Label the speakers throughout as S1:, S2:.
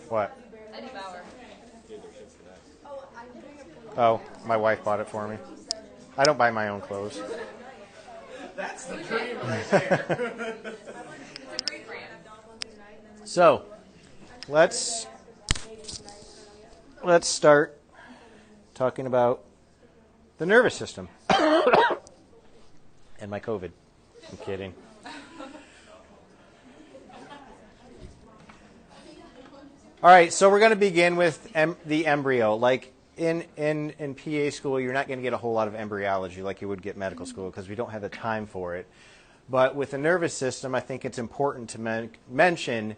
S1: What?
S2: Eddie Bauer.
S1: Oh, my wife bought it for me. I don't buy my own clothes.
S3: That's the dream right there.
S2: It's a great brand.
S1: So, let's start talking about the nervous system and my COVID. I'm kidding. All right, so we're going to begin with the embryo. Like in PA school, you're not going to get a whole lot of embryology like you would get medical school because we don't have the time for it. But with the nervous system, I think it's important to mention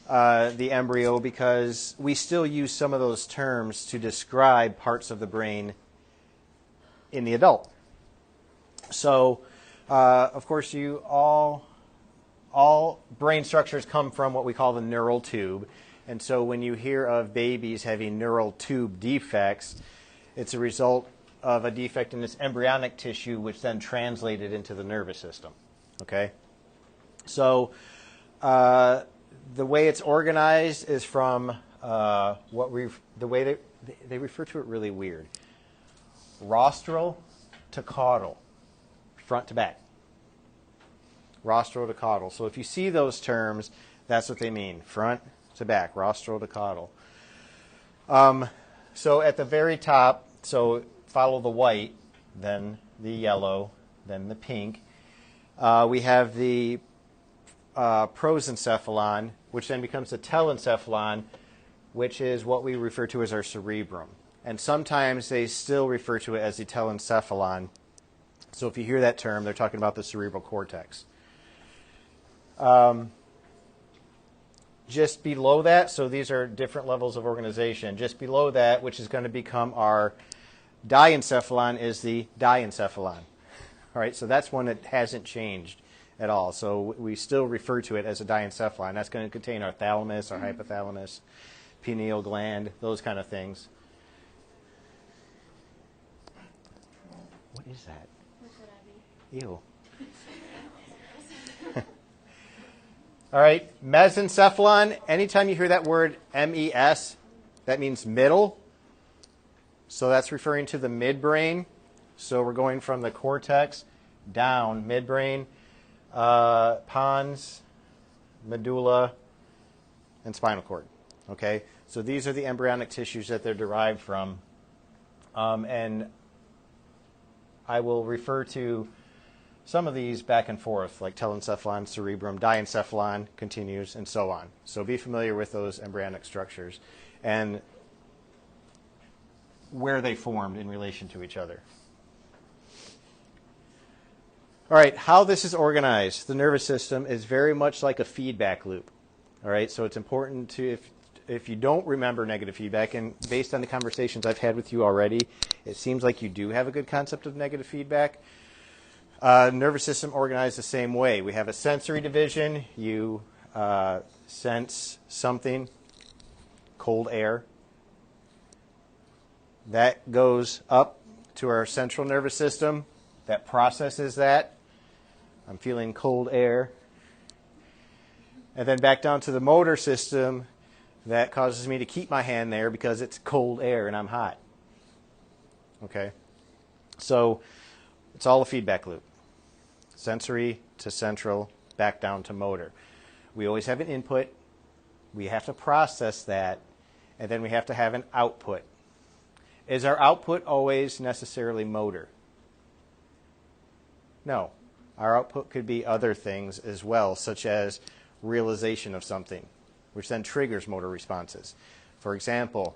S1: the embryo because we still use some of those terms to describe parts of the brain in the adult. So, of course, you all brain structures come from what we call the neural tube. And so when you hear of babies having neural tube defects, it's a result of a defect in this embryonic tissue, which then translated into the nervous system. Okay? So the way it's organized is from the way they refer to it really weird. Rostral to caudal, front to back. Rostral to caudal. So if you see those terms, that's what they mean. Front to back, rostral to caudal. So at the very top, so follow the white, then the yellow, then the pink. We have the prosencephalon, which then becomes the telencephalon, which is what we refer to as our cerebrum. And sometimes they still refer to it as the telencephalon. So if you hear that term, they're talking about the cerebral cortex. Just below that, so these are different levels of organization. Just below that, which is going to become our diencephalon, is the diencephalon. All right, so that's one that hasn't changed at all. So we still refer to it as a diencephalon. That's going to contain our thalamus, our hypothalamus, pineal gland, those kind of things. What is that? Ew. All right, mesencephalon, anytime you hear that word M-E-S, that means middle. So that's referring to the midbrain. So we're going from the cortex down, midbrain, pons, medulla, and spinal cord. Okay, so these are the embryonic tissues that they're derived from. And I will refer to some of these back and forth, like telencephalon, cerebrum, diencephalon continues, and so on. So be familiar with those embryonic structures and where they formed in relation to each other. All right, how this is organized. The nervous system is very much like a feedback loop. All right, so it's important to, if you don't remember negative feedback, and based on the conversations I've had with you already, it seems like you do have a good concept of negative feedback. Nervous system organized the same way. We have a sensory division. You sense something, cold air. That goes up to our central nervous system. That processes that. I'm feeling cold air. And then back down to the motor system. That causes me to keep my hand there because it's cold air and I'm hot. Okay? So it's all a feedback loop. Sensory to central, back down to motor. We always have an input. We have to process that, and then we have to have an output. Is our output always necessarily motor? No. Our output could be other things as well, such as realization of something, which then triggers motor responses. For example,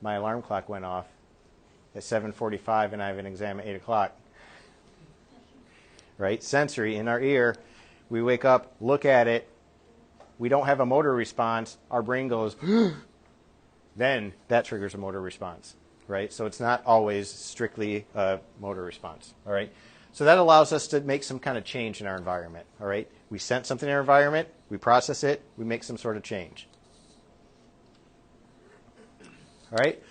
S1: my alarm clock went off at 7:45 and I have an exam at 8 o'clock. Right? Sensory, in our ear, we wake up, look at it, we don't have a motor response, our brain goes, then that triggers a motor response. Right? So it's not always strictly a motor response. All right? So that allows us to make some kind of change in our environment. All right? We sense something in our environment, we process it, we make some sort of change. All right?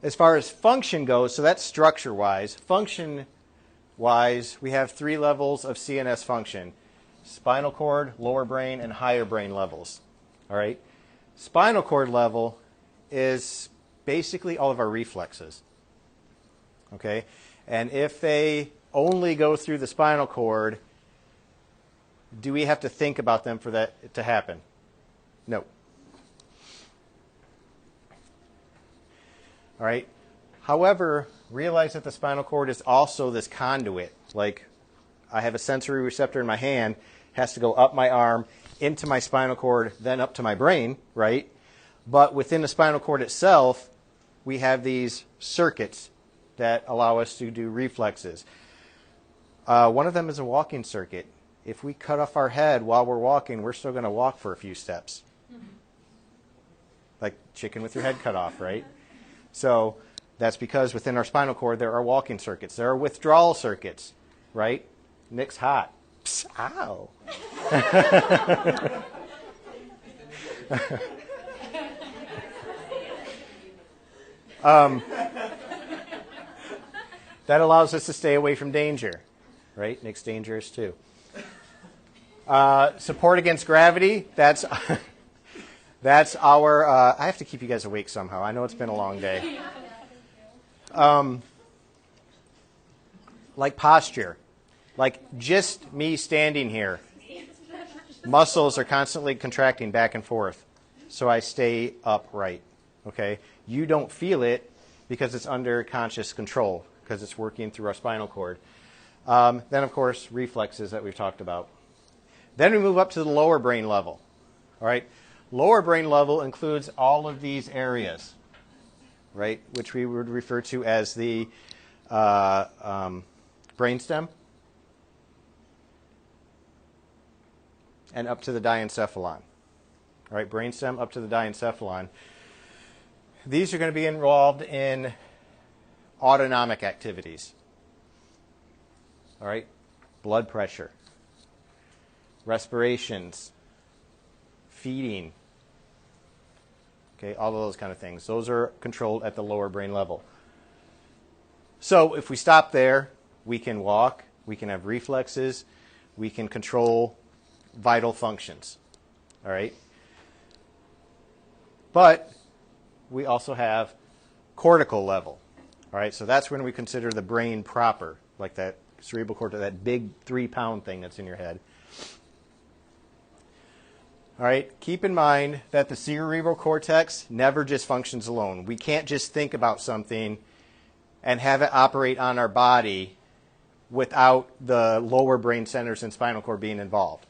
S1: As far as function goes, so that's structure-wise. Function-wise, we have 3 levels of CNS function. spinal cord, lower brain, and higher brain levels. All right? Spinal cord level is basically all of our reflexes. Okay? And if they only go through the spinal cord, do we have to think about them for that to happen? No. All right? However, realize that the spinal cord is also this conduit. Like, I have a sensory receptor in my hand, has to go up my arm, into my spinal cord, then up to my brain, right? But within the spinal cord itself, we have these circuits that allow us to do reflexes. One of them is a walking circuit. If we cut off our head while we're walking, we're still going to walk for a few steps. Like chicken with your head cut off, right? So that's because within our spinal cord there are walking circuits. There are withdrawal circuits, right? Nick's hot. Psst, ow. That allows us to stay away from danger, right? Nick's dangerous too. Support against gravity, that's our, I have to keep you guys awake somehow. I know it's been a long day. Like posture, like just me standing here, muscles are constantly contracting back and forth, so I stay upright, okay? You don't feel it because it's under conscious control, because it's working through our spinal cord. Then, of course, reflexes that we've talked about. Then we move up to the lower brain level, all right? Lower brain level includes all of these areas, right, which we would refer to as the brainstem and up to the diencephalon. All right, brainstem up to the diencephalon. These are going to be involved in autonomic activities. All right, blood pressure, respirations, feeding, okay, all of those kind of things. Those are controlled at the lower brain level. So if we stop there, we can walk, we can have reflexes, we can control vital functions, all right? But we also have cortical level, all right? So that's when we consider the brain proper, like that cerebral cortex, that big 3-pound thing that's in your head. All right, keep in mind that the cerebral cortex never just functions alone. We can't just think about something and have it operate on our body without the lower brain centers and spinal cord being involved.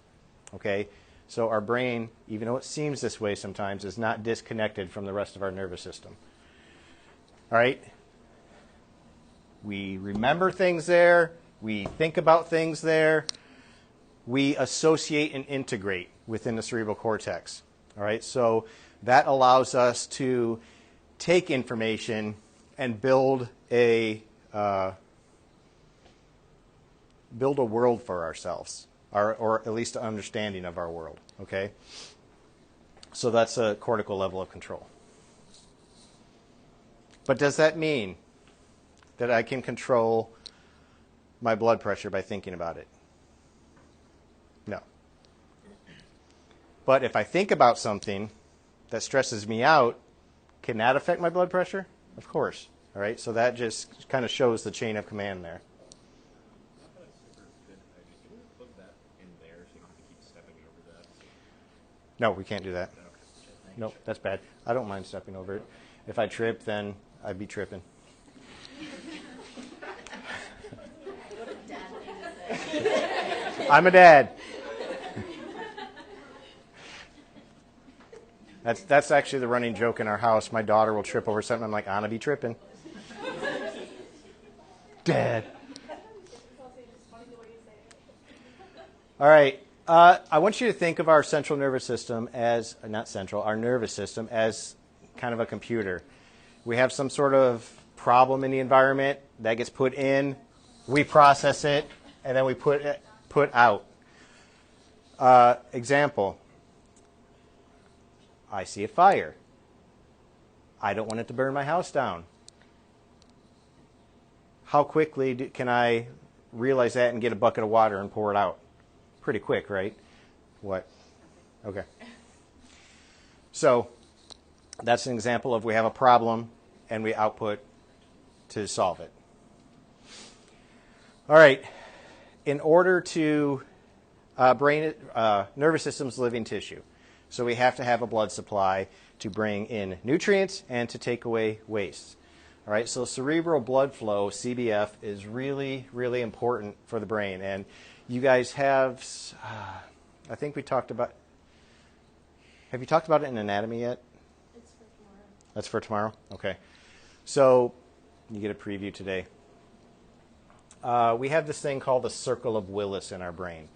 S1: Okay? So our brain, even though it seems this way sometimes, is not disconnected from the rest of our nervous system. All right? We remember things there. We think about things there. We associate and integrate within the cerebral cortex. All right? So that allows us to take information and build a world for ourselves, or at least an understanding of our world. Okay? So that's a cortical level of control. But does that mean that I can control my blood pressure by thinking about it? No. But if I think about something that stresses me out, can that affect my blood pressure? Of course. All right, so that just kind of shows the chain of command there. No, we can't do that. Nope, that's bad. I don't mind stepping over it. If I trip, then I'd be tripping. I'm a dad. That's actually the running joke in our house. My daughter will trip over something. I'm like, Anna be tripping. Dad. All right. I want you to think of our central nervous system as, not central, our nervous system as kind of a computer. We have some sort of problem in the environment that gets put in, we process it, and then we put out. Example, I see a fire. I don't want it to burn my house down. How quickly can I realize that and get a bucket of water and pour it out? pretty quick, right? What? Okay. So that's an example of we have a problem and we output to solve it. All right. In order to nervous system's living tissue, so we have to have a blood supply to bring in nutrients and to take away waste. All right. So cerebral blood flow, CBF, is really, really important for the brain. And you guys have, I think we talked about. Have you talked about it in anatomy yet?
S2: It's for tomorrow.
S1: That's for tomorrow? Okay. So you get a preview today. We have this thing called the circle of Willis in our brain.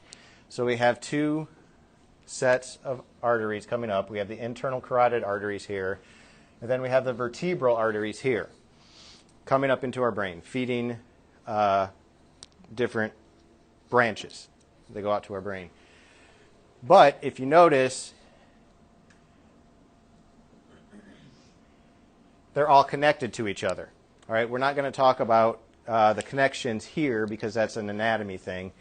S1: So we have two sets of arteries coming up. We have the internal carotid arteries here, and then we have the vertebral arteries here coming up into our brain, feeding different branches. They go out to our brain. But if you notice, they're all connected to each other. All right, we're not going to talk about the connections here because that's an anatomy thing.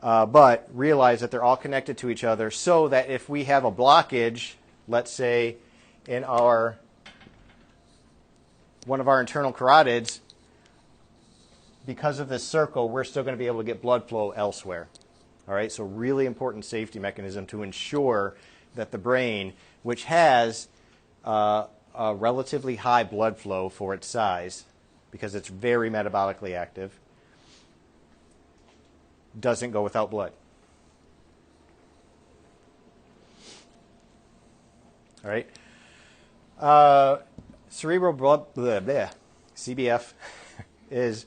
S1: But realize that they're all connected to each other so that if we have a blockage, let's say in one of our internal carotids, because of this circle, we're still going to be able to get blood flow elsewhere. All right, so really important safety mechanism to ensure that the brain, which has a relatively high blood flow for its size, because it's very metabolically active, doesn't go without blood. All right. Cerebral blood, CBF, is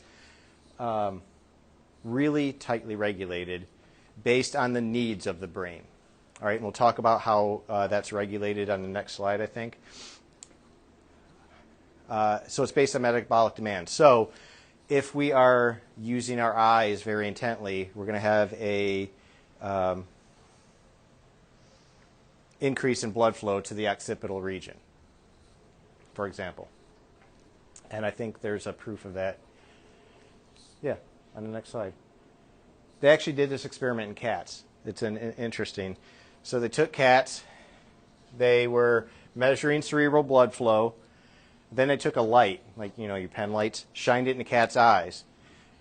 S1: really tightly regulated based on the needs of the brain. All right, and we'll talk about how that's regulated on the next slide, I think. So it's based on metabolic demand. So if we are using our eyes very intently, we're going to have a increase in blood flow to the occipital region, for example. And I think there's a proof of that. Yeah, on the next slide. They actually did this experiment in cats. It's interesting. So they took cats. They were measuring cerebral blood flow. Then they took a light, like your pen lights, shined it in the cat's eyes.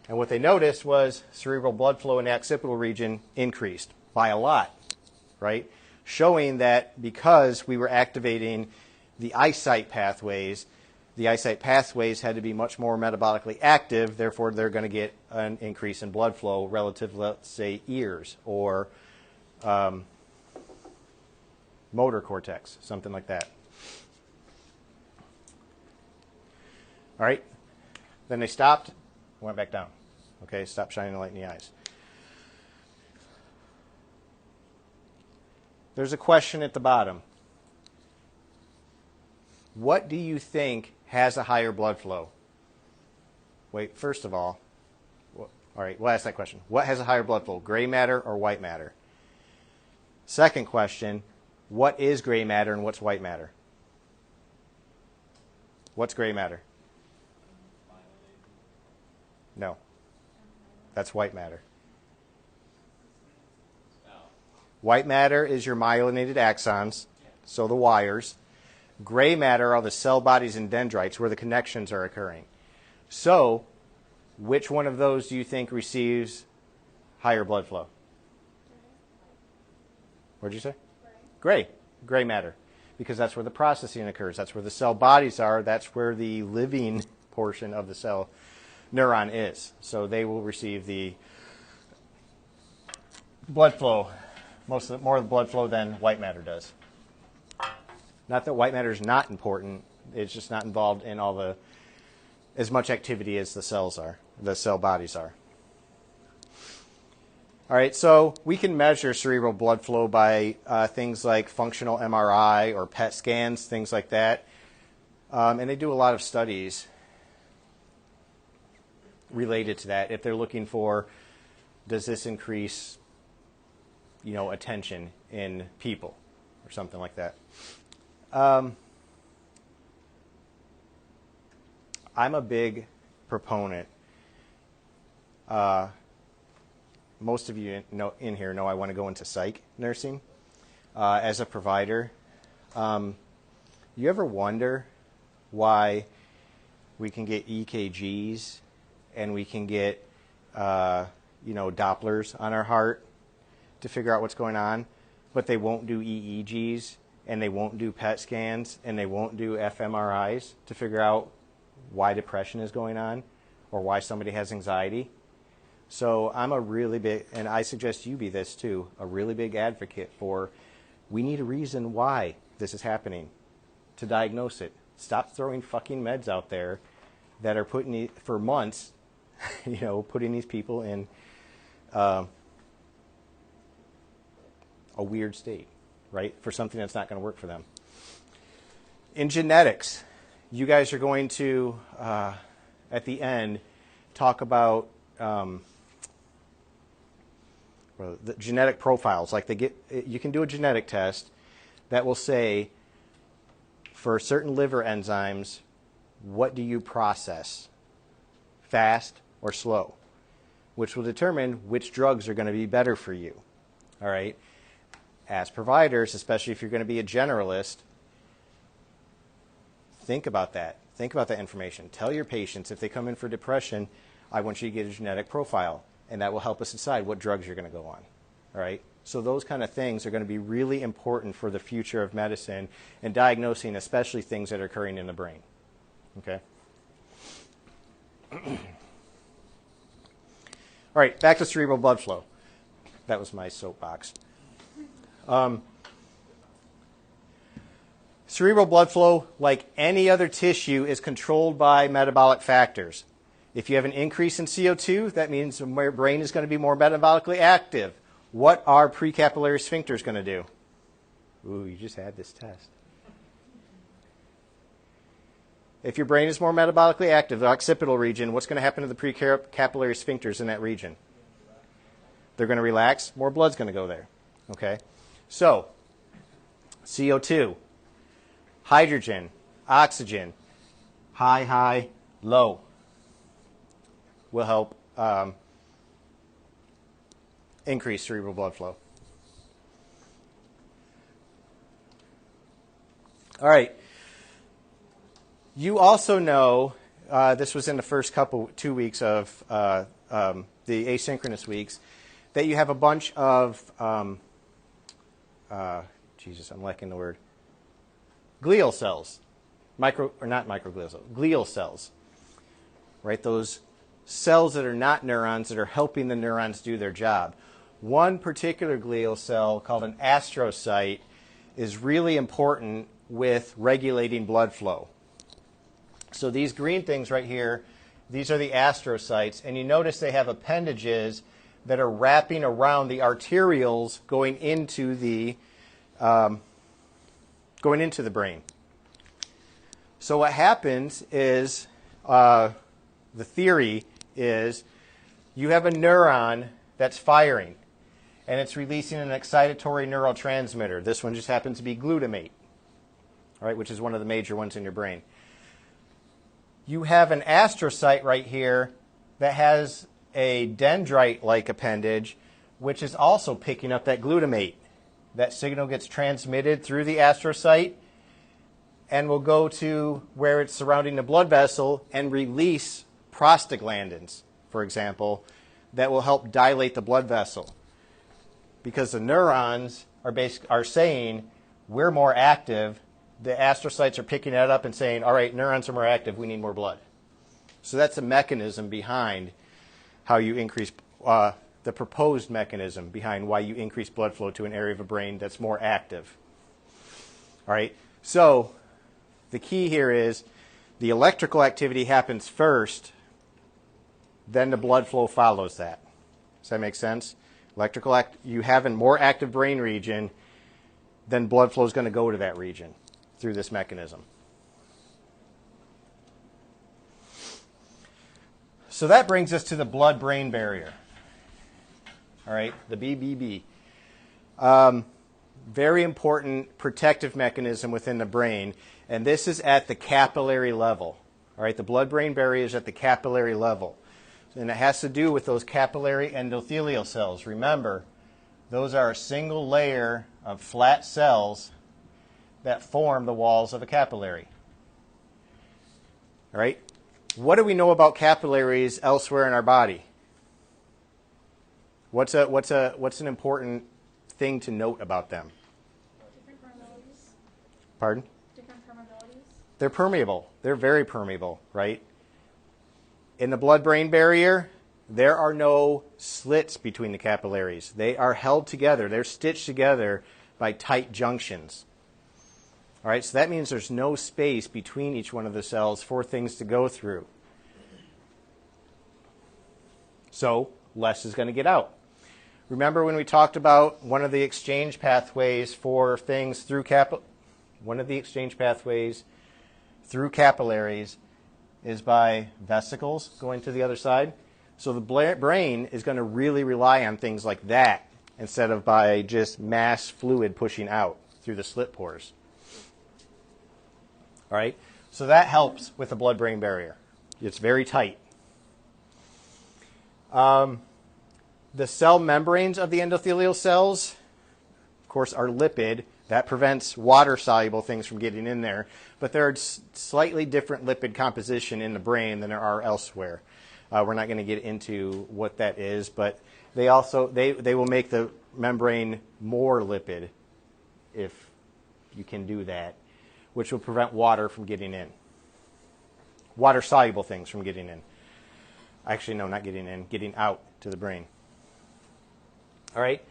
S1: And what they noticed was cerebral blood flow in the occipital region increased by a lot, right? Showing that because we were activating the eyesight pathways had to be much more metabolically active, therefore they're going to get an increase in blood flow relative to, let's say, ears or motor cortex, something like that. All right, then they stopped, went back down. Okay, stopped shining the light in the eyes. There's a question at the bottom. What do you think has a higher blood flow? Wait, first of all right, we'll ask that question. What has a higher blood flow, gray matter or white matter? Second question, what is gray matter and what's white matter? What's gray matter? No. That's white matter. White matter is your myelinated axons, so the wires. Gray matter are the cell bodies and dendrites where the connections are occurring. So, which one of those do you think receives higher blood flow? What did you say? Gray. Gray matter. Because that's where the processing occurs. That's where the cell bodies are. That's where the living portion of the cell neuron is. So they will receive the blood flow, more of the blood flow than white matter does. Not that white matter is not important, it's just not involved in as much activity as the cells are, the cell bodies are. All right, so we can measure cerebral blood flow by things like functional MRI or PET scans, things like that. And they do a lot of studies related to that if they're looking for, does this increase attention in people or something like that. I'm a big proponent. most of you know in here know I want to go into psych nursing as a provider. You ever wonder why we can get EKGs and we can get Dopplers on our heart to figure out what's going on, but they won't do EEGs and they won't do PET scans and they won't do fMRIs to figure out why depression is going on or why somebody has anxiety? So I'm a really big, and I suggest you be this too, a really big advocate for we need a reason why this is happening to diagnose it. Stop throwing fucking meds out there that are putting, for months, putting these people in a weird state, right, for something that's not going to work for them. In genetics, you guys are going to, at the end, talk about the genetic profiles. Like you can do a genetic test that will say, for certain liver enzymes, what do you process, fast or slow, which will determine which drugs are going to be better for you. All right. As providers, especially if you're going to be a generalist, think about that. Think about that information. Tell your patients if they come in for depression, I want you to get a genetic profile, and that will help us decide what drugs you're going to go on. All right? So those kind of things are going to be really important for the future of medicine and diagnosing, especially things that are occurring in the brain. Okay? All right, back to cerebral blood flow. That was my soapbox. Cerebral blood flow, like any other tissue, is controlled by metabolic factors. If you have an increase in CO2, that means the brain is going to be more metabolically active. What are precapillary sphincters going to do? Ooh, you just had this test. If your brain is more metabolically active, the occipital region, what's going to happen to the precapillary sphincters in that region? They're going to relax. More blood's going to go there. Okay? So, CO2, hydrogen, oxygen, high, high, low will help increase cerebral blood flow. All right. You also know, this was in the first 2 weeks of the asynchronous weeks, that you have a bunch of, Jesus, I'm lacking the word, glial cells, glial cells, right? Those cells that are not neurons that are helping the neurons do their job. One particular glial cell called an astrocyte is really important with regulating blood flow. So these green things right here, these are the astrocytes, and you notice they have appendages that are wrapping around the arterioles going into the brain. So what happens is, the theory is, you have a neuron that's firing, and it's releasing an excitatory neurotransmitter. This one just happens to be glutamate, right, which is one of the major ones in your brain. You have an astrocyte right here that has a dendrite-like appendage, which is also picking up that glutamate. That signal gets transmitted through the astrocyte and will go to where it's surrounding the blood vessel and release prostaglandins, for example, that will help dilate the blood vessel. Because the neurons are saying, we're more active. The astrocytes are picking that up and saying, all right, neurons are more active, we need more blood. So that's a mechanism behind how you increase, the proposed mechanism behind why you increase blood flow to an area of a brain that's more active. All right, so the key here is the electrical activity happens first, then the blood flow follows that. Does that make sense? You have a more active brain region, then blood flow is going to go to that region through this mechanism. So that brings us to the blood-brain barrier. All right, the BBB. Very important protective mechanism within the brain, and this is at the capillary level. All right, the blood-brain barrier is at the capillary level. And it has to do with those capillary endothelial cells. Remember, those are a single layer of flat cells that form the walls of a capillary. All right? What do we know about capillaries elsewhere in our body? What's an important thing to note about them?
S2: Different permeabilities.
S1: Pardon?
S2: Different permeabilities.
S1: They're permeable. They're very permeable, right? In the blood-brain barrier, there are no slits between the capillaries. They are held together. They're stitched together by tight junctions. All right, so that means there's no space between each one of the cells for things to go through. So less is going to get out. Remember when we talked about one of the exchange pathways for things through capillaries is by vesicles going to the other side. So the brain is going to really rely on things like that instead of by just mass fluid pushing out through the slit pores. All right, so that helps with the blood-brain barrier. It's very tight. The cell membranes of the endothelial cells, of course, are lipid. That prevents water-soluble things from getting in there. But there are slightly different lipid composition in the brain than there are elsewhere. We're not going to get into what that is, but they will make the membrane more lipid if you can do that, which will prevent water from getting in. Water-soluble things from getting in. Actually, no, not getting in, getting out to the brain. All right.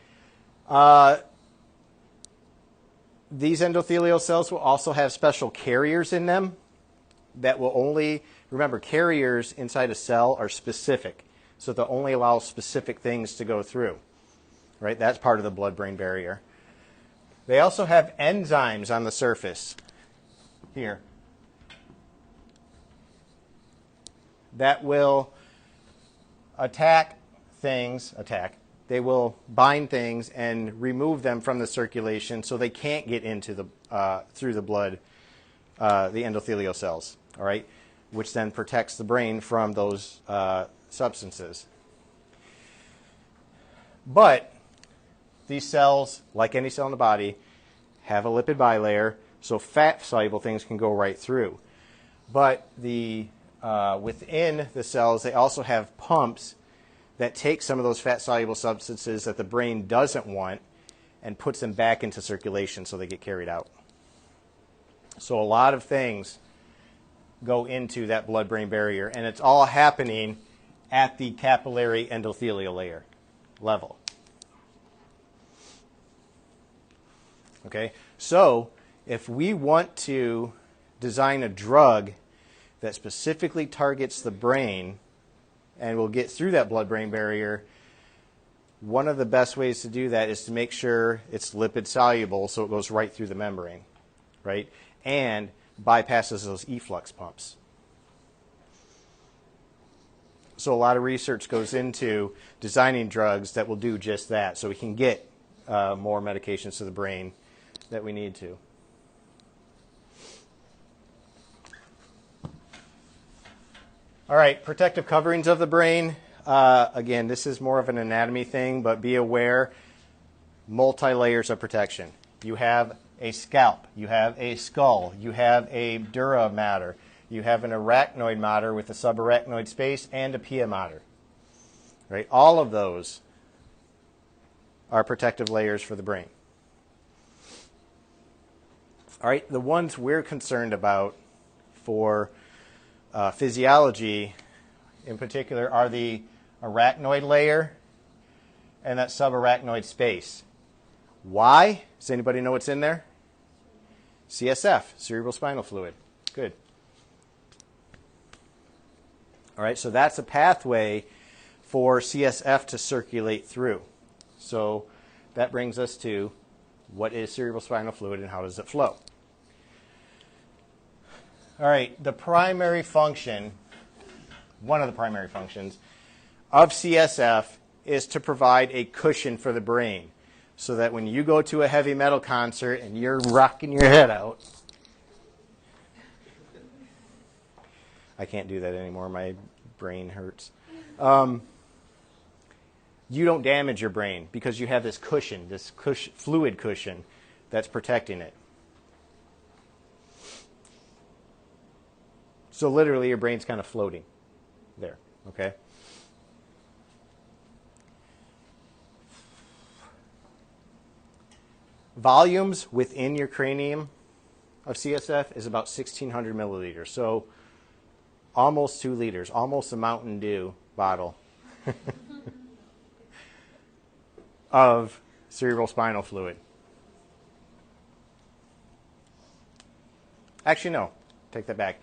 S1: These endothelial cells will also have special carriers in them that will only, remember, carriers inside a cell are specific, so they'll only allow specific things to go through. Right? That's part of the blood-brain barrier. They also have enzymes on the surface here that will they will bind things and remove them from the circulation so they can't get into the through the blood, the endothelial cells, all right, which then protects the brain from those substances. But these cells, like any cell in the body, have a lipid bilayer, so fat-soluble things can go right through. But within the cells, they also have pumps that take some of those fat-soluble substances that the brain doesn't want and puts them back into circulation so they get carried out. So a lot of things go into that blood-brain barrier, and it's all happening at the capillary endothelial layer level. Okay, so if we want to design a drug that specifically targets the brain and will get through that blood-brain barrier, one of the best ways to do that is to make sure it's lipid soluble so it goes right through the membrane, right? And bypasses those efflux pumps. So a lot of research goes into designing drugs that will do just that, so we can get more medications to the brain that we need to. All right, protective coverings of the brain. Again, this is more of an anatomy thing, but be aware, multi-layers of protection. You have a scalp, you have a skull, you have a dura mater, you have an arachnoid mater with a subarachnoid space, and a pia mater. Right? All of those are protective layers for the brain. All right, the ones we're concerned about for physiology in particular are the arachnoid layer and that subarachnoid space. Why? Does anybody know what's in there? CSF, cerebral spinal fluid. Good. All right, so that's a pathway for CSF to circulate through. So that brings us to what is cerebral spinal fluid and how does it flow? All right, the primary function, one of the primary functions of CSF is to provide a cushion for the brain so that when you go to a heavy metal concert and you're rocking your head out, I can't do that anymore, my brain hurts. you don't damage your brain because you have this cushion, fluid cushion that's protecting it. So literally your brain's kind of floating there, okay? Volumes within your cranium of CSF is about 1,600 milliliters. So almost 2 liters, almost a Mountain Dew bottle of cerebral spinal fluid. Actually, no, take that back.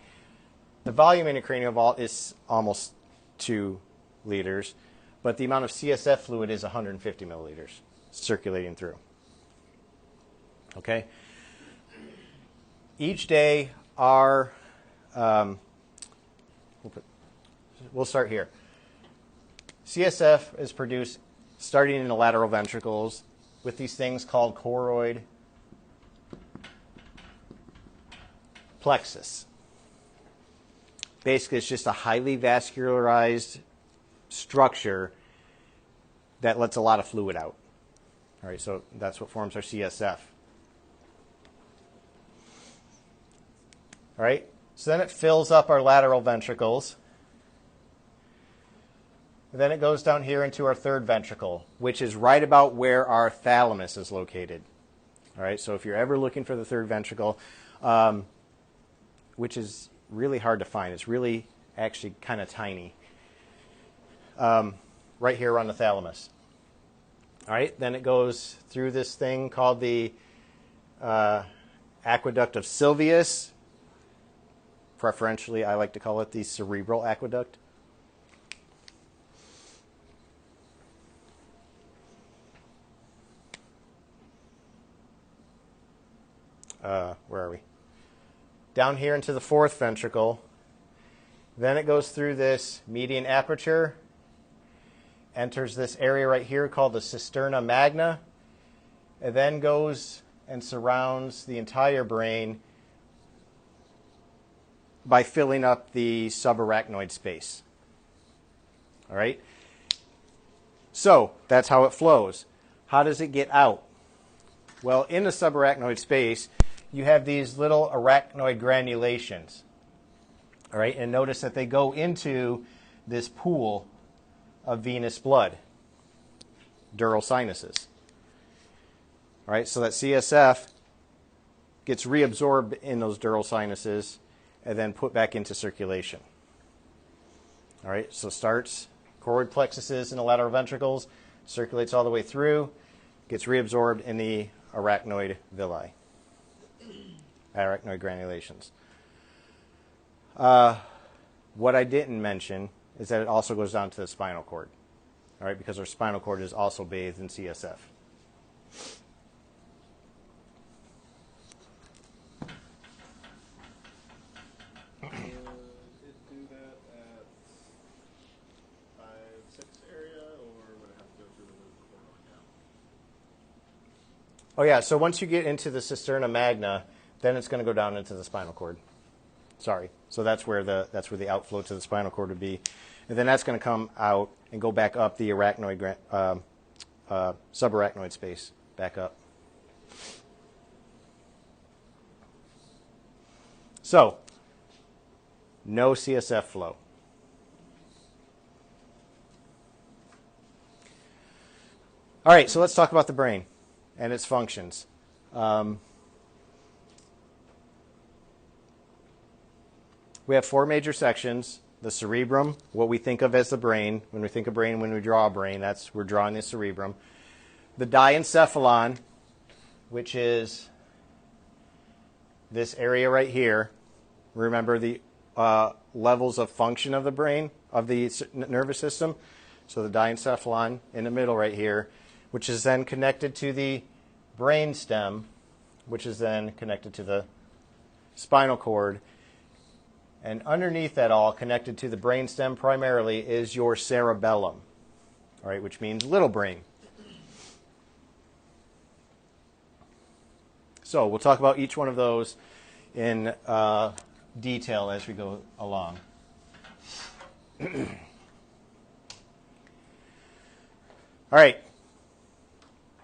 S1: The volume in a cranial vault is almost 2 liters, but the amount of CSF fluid is 150 milliliters circulating through. Okay? Each day, we'll start here. CSF is produced starting in the lateral ventricles with these things called choroid plexus. Basically, it's just a highly vascularized structure that lets a lot of fluid out. All right, so that's what forms our CSF. All right, so then it fills up our lateral ventricles. And then it goes down here into our third ventricle, which is right about where our thalamus is located. All right, so if you're ever looking for the third ventricle, which is really hard to find, it's really actually kind of tiny, right here around the thalamus. All right, then it goes through this thing called the aqueduct of Sylvius. Preferentially, I like to call it the cerebral aqueduct. Where are we? Down here into the fourth ventricle. Then it goes through this median aperture, enters this area right here called the cisterna magna, and then goes and surrounds the entire brain by filling up the subarachnoid space. All right? So that's how it flows. How does it get out? Well, in the subarachnoid space, you have these little arachnoid granulations. All right? And notice that they go into this pool of venous blood, dural sinuses. All right? So that CSF gets reabsorbed in those dural sinuses and then put back into circulation. All right, so starts choroid plexuses in the lateral ventricles, circulates all the way through, gets reabsorbed in the arachnoid villi, arachnoid granulations. What I didn't mention is that it also goes down to the spinal cord, all right, because our spinal cord is also bathed in CSF. Oh yeah, so once you get into the cisterna magna, then it's going to go down into the spinal cord. Sorry. So that's where the outflow to the spinal cord would be. And then that's going to come out and go back up the arachnoid subarachnoid space, back up. So, no CSF flow. All right, so let's talk about the brain and its functions. We have 4 major sections. The cerebrum, what we think of as the brain. When we think of brain, when we draw a brain, we're drawing the cerebrum. The diencephalon, which is this area right here. Remember the levels of function of the brain, of the nervous system. So the diencephalon in the middle right here, which is then connected to the brain stem, which is then connected to the spinal cord. And underneath that all, connected to the brain stem primarily, is your cerebellum, all right, which means little brain. So we'll talk about each one of those in detail as we go along. All right.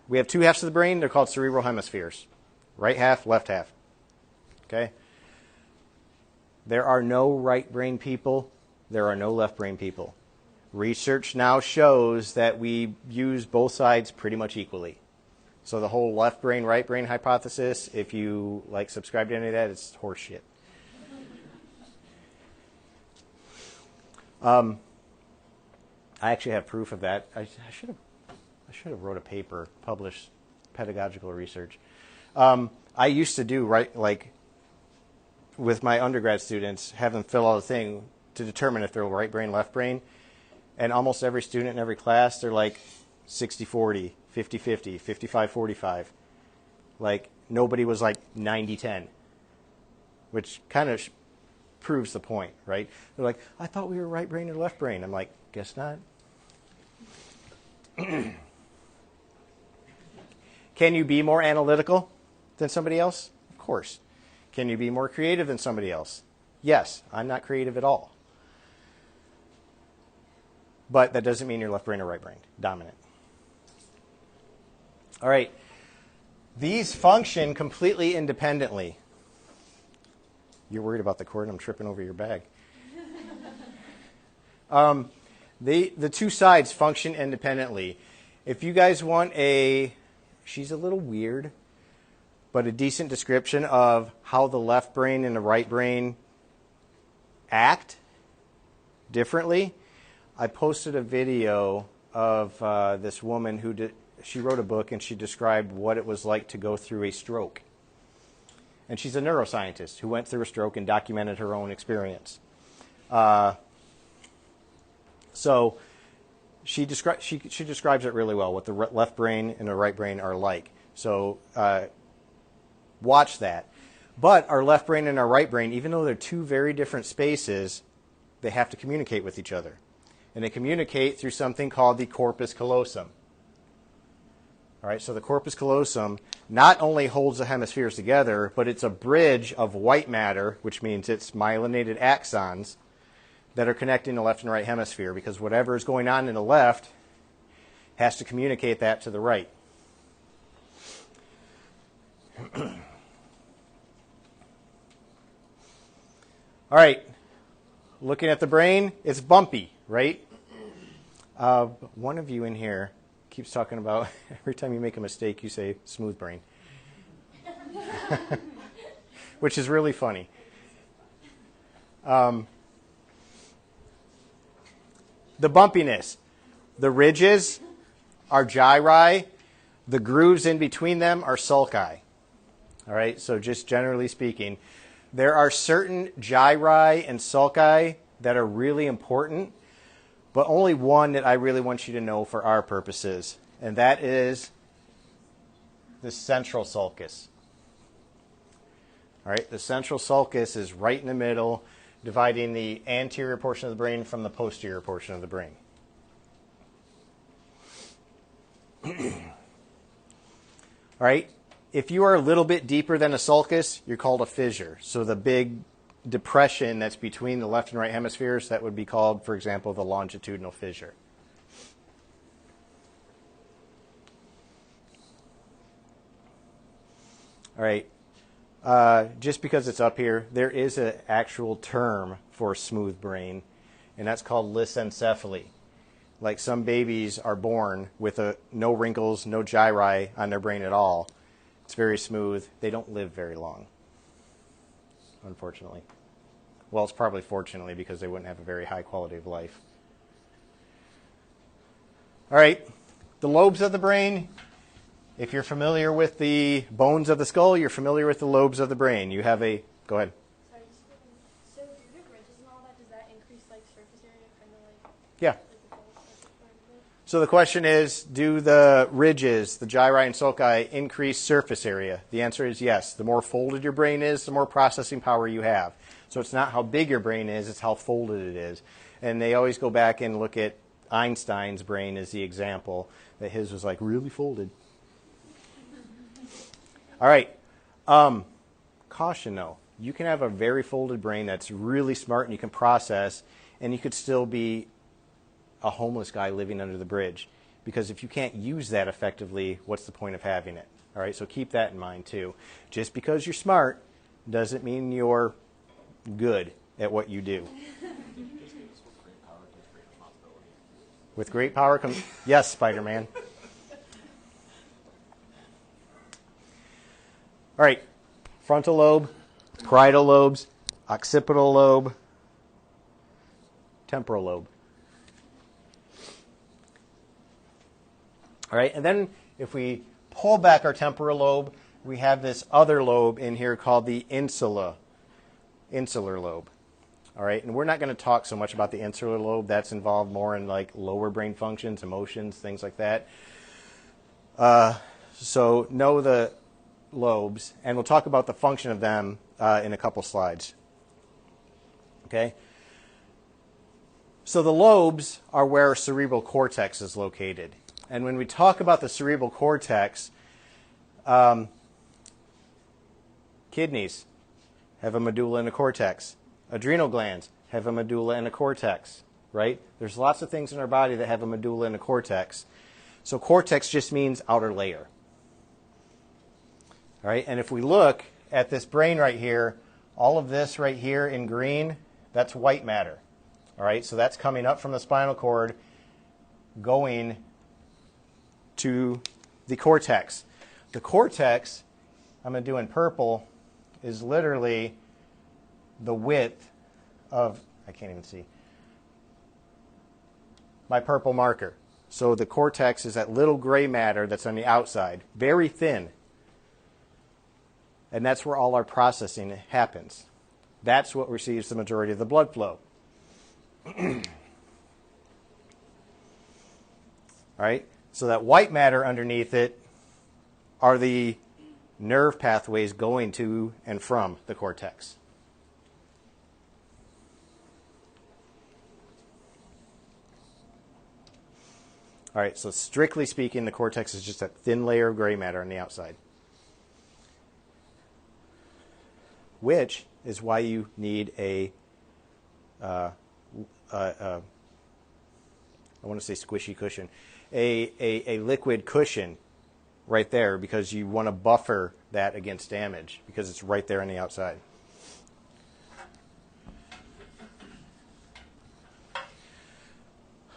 S1: We have two halves of the brain. They're called cerebral hemispheres. Right half, left half. Okay? There are no right brain people. There are no left brain people. Research now shows that we use both sides pretty much equally. So the whole left brain, right brain hypothesis, if you subscribe to any of that, it's horseshit. I actually have proof of that. I should have wrote a paper, published pedagogical research. I used to do with my undergrad students, have them fill out a thing to determine if they're right brain, left brain. And almost every student in every class, they're 60-40, 50-50, 55-45. Nobody was 90-10, which kind of proves the point, right? They're like, I thought we were right brain or left brain. I'm like, guess not. Can you be more analytical than somebody else? Of course. Can you be more creative than somebody else? Yes. I'm not creative at all. But that doesn't mean you're left brain or right brain dominant. All right. These function completely independently. You're worried about the cord and I'm tripping over your bag. The two sides function independently. If you guys want she's a little weird, but a decent description of how the left brain and the right brain act differently, I posted a video of this woman she wrote a book and she described what it was like to go through a stroke. And she's a neuroscientist who went through a stroke and documented her own experience. So she describes it really well, what the left brain and the right brain are like. So watch that. But our left brain and our right brain, even though they're two very different spaces, they have to communicate with each other. And they communicate through something called the corpus callosum. All right, so the corpus callosum not only holds the hemispheres together, but it's a bridge of white matter, which means it's myelinated axons that are connecting the left and right hemisphere, because whatever is going on in the left has to communicate that to the right. All right, looking at the brain, it's bumpy, right? One of you in here keeps talking about every time you make a mistake, you say smooth brain, which is really funny. The bumpiness, the ridges are gyri, the grooves in between them are sulci. All right, so just generally speaking, there are certain gyri and sulci that are really important, but only one that I really want you to know for our purposes, and that is the central sulcus. All right, the central sulcus is right in the middle, dividing the anterior portion of the brain from the posterior portion of the brain. All right, if you are a little bit deeper than a sulcus, you're called a fissure. So the big depression that's between the left and right hemispheres, that would be called, for example, the longitudinal fissure. All right, just because it's up here, there is an actual term for smooth brain, and that's called lissencephaly. Like some babies are born with no wrinkles, no gyri on their brain at all. It's very smooth. They don't live very long, unfortunately. Well, it's probably fortunately, because they wouldn't have a very high quality of life. All right, the lobes of the brain. If you're familiar with the bones of the skull, you're familiar with the lobes of the brain. You have go ahead.
S2: Sorry, so do the ridges and all that, does that increase surface area, kind of
S1: Yeah.
S2: the bones of the brain?
S1: So the question is, do the ridges, the gyri and sulci, increase surface area? The answer is yes. The more folded your brain is, the more processing power you have. So it's not how big your brain is, it's how folded it is. And they always go back and look at Einstein's brain as the example, that his was really folded. All right. Caution, though. You can have a very folded brain that's really smart and you can process, and you could still be a homeless guy living under the bridge because if you can't use that effectively, what's the point of having it? All right, so keep that in mind too. Just because you're smart doesn't mean you're good at what you do. With great power comes, yes, Spider-Man. All right, frontal lobe, parietal lobes, occipital lobe, temporal lobe. All right, and then if we pull back our temporal lobe, we have this other lobe in here called the insular lobe. All right, and we're not going to talk so much about the insular lobe. That's involved more in like lower brain functions, emotions, things like that. So know the lobes, and we'll talk about the function of them in a couple slides. Okay? So the lobes are where cerebral cortex is located. And when we talk about the cerebral cortex, kidneys have a medulla and a cortex. Adrenal glands have a medulla and a cortex, right? There's lots of things in our body that have a medulla and a cortex. So cortex just means outer layer. All right, and if we look at this brain right here, all of this right here in green, that's white matter. All right, so that's coming up from the spinal cord, going to the cortex. The cortex, I'm going to do in purple, is literally the width of, I can't even see, my purple marker. So the cortex is that little gray matter that's on the outside, very thin. And that's where all our processing happens. That's what receives the majority of the blood flow. All right? So that white matter underneath it are the nerve pathways going to and from the cortex. All right, so strictly speaking, the cortex is just that thin layer of gray matter on the outside, which is why you need I want to say squishy cushion, a liquid cushion right there, because you want to buffer that against damage because it's right there on the outside.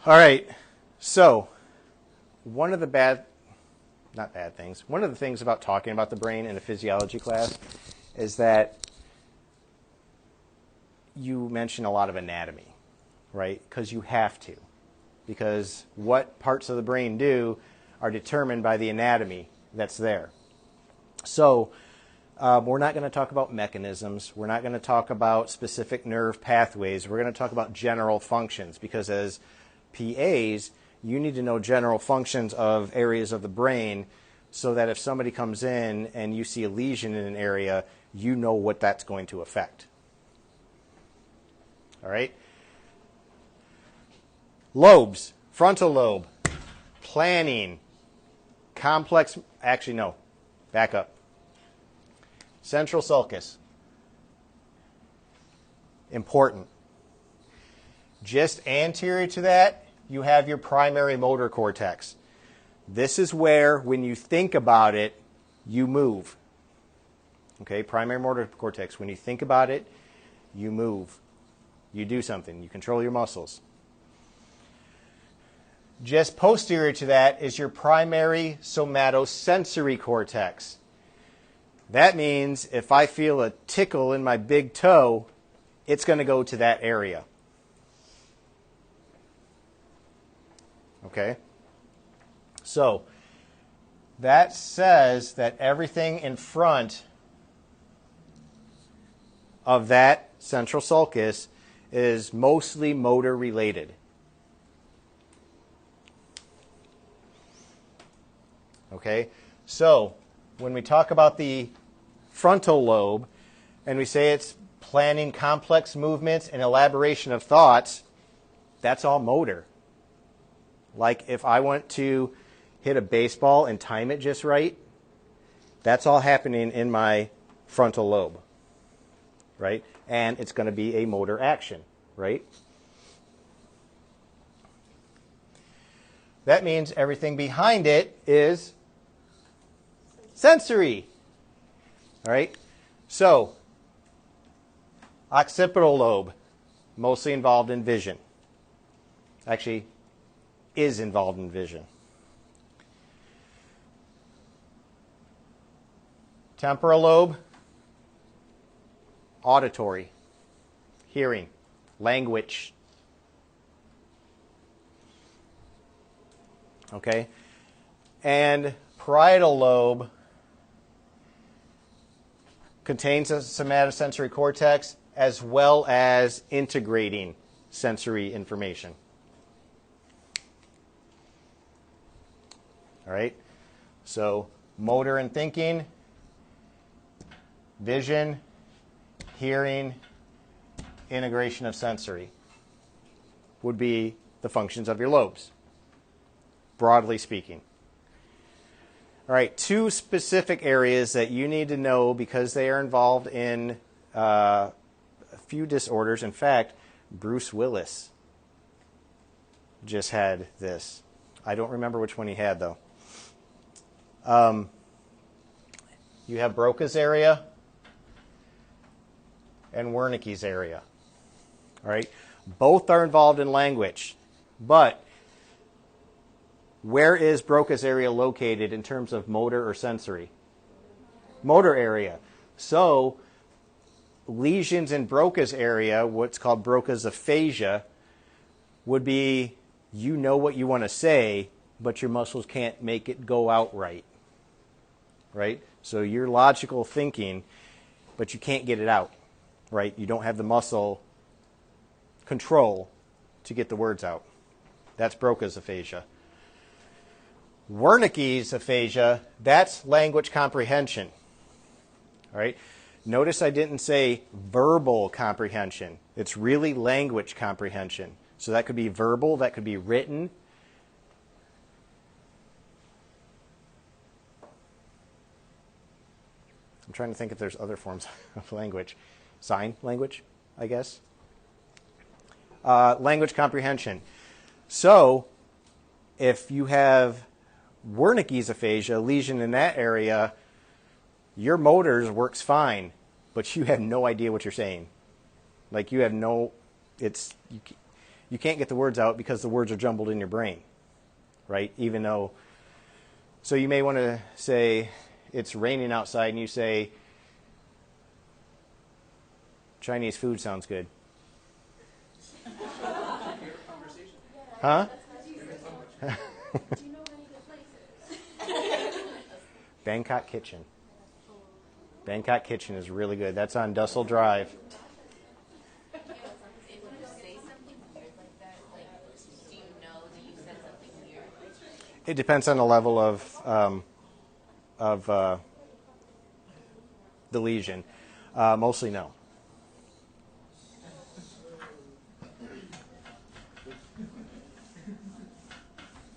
S1: All right, so one of the one of the things about talking about the brain in a physiology class is that you mention a lot of anatomy, right? Because you have to. Because what parts of the brain do are determined by the anatomy that's there. So we're not going to talk about mechanisms. We're not going to talk about specific nerve pathways. We're going to talk about general functions, because as PAs, you need to know general functions of areas of the brain so that if somebody comes in and you see a lesion in an area, you know what that's going to affect. All right? Lobes, frontal lobe, planning, complex, actually no, back up. Central sulcus, important. Just anterior to that, you have your primary motor cortex. This is where, when you think about it, you move. Okay, primary motor cortex. When you think about it, you move. You do something. You control your muscles. Just posterior to that is your primary somatosensory cortex. That means if I feel a tickle in my big toe, it's going to go to that area. Okay? So, that says that everything in front of that central sulcus is mostly motor related. Okay? So, when we talk about the frontal lobe and we say it's planning complex movements and elaboration of thoughts, that's all motor. Like if I want to hit a baseball and time it just right, that's all happening in my frontal lobe, right? And it's going to be a motor action, right? That means everything behind it is sensory. All right? So, occipital lobe, mostly involved in vision. Actually, is involved in vision. Temporal lobe, auditory, hearing, language. Okay? And parietal lobe contains a somatosensory cortex as well as integrating sensory information. All right? So, motor and thinking, vision, hearing, integration of sensory would be the functions of your lobes, broadly speaking. All right, two specific areas that you need to know because they are involved in a few disorders. In fact, Bruce Willis just had this. I don't remember which one he had, though. You have Broca's area and Wernicke's area. All right? Both are involved in language, but where is Broca's area located in terms of motor or sensory? Motor area. So, lesions in Broca's area, what's called Broca's aphasia, would be you know what you want to say, but your muscles can't make it go out right. Right? So you're logical thinking, but you can't get it out. Right? You don't have the muscle control to get the words out. That's Broca's aphasia. Wernicke's aphasia, that's language comprehension. All right? Notice I didn't say verbal comprehension. It's really language comprehension. So that could be verbal, that could be written. I'm trying to think if there's other forms of language. Sign language, I guess. Language comprehension. So, if you have Wernicke's aphasia, lesion in that area, your motors works fine, but you have no idea what you're saying. Like you have no, you can't get the words out because the words are jumbled in your brain, right? Even though, so you may want to say it's raining outside and you say, Chinese food sounds good. Huh?
S2: Do you know any good places?
S1: Bangkok Kitchen. Bangkok Kitchen is really good. That's on Dussel Drive.
S4: If you say something weird like that, like, do you know that you said something weird?
S1: It depends on the level of the lesion. Mostly no.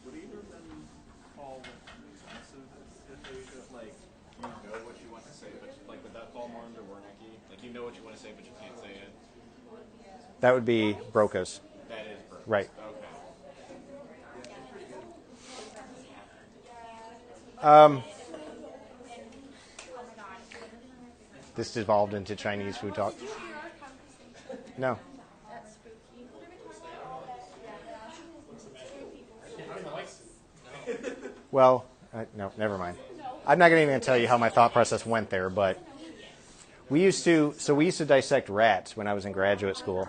S3: Would either of them fall expensive aphasia? Like, you know what you want to say, but like, would that fall more under Wernicke? Like, you know what you want to say, but you can't say it.
S1: That would be Broca's.
S3: That is Broca's.
S1: Right.
S3: Okay.
S1: This devolved into Chinese food talk. No.
S2: That's spooky.
S1: Well, no, never mind. I'm not going to even tell you how my thought process went there, but we used to dissect rats when I was in graduate school.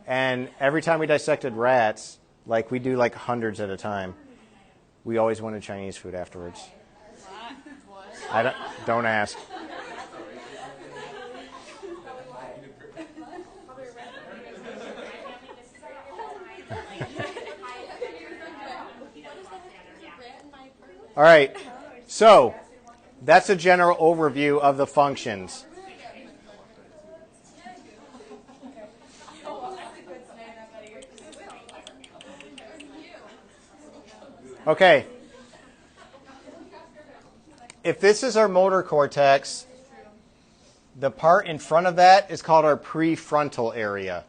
S1: And every time we dissected rats, like we do like hundreds at a time, we always wanted Chinese food afterwards. Don't ask. All right, so that's a general overview of the functions. Okay. If this is our motor cortex, the part in front of that is called our prefrontal area.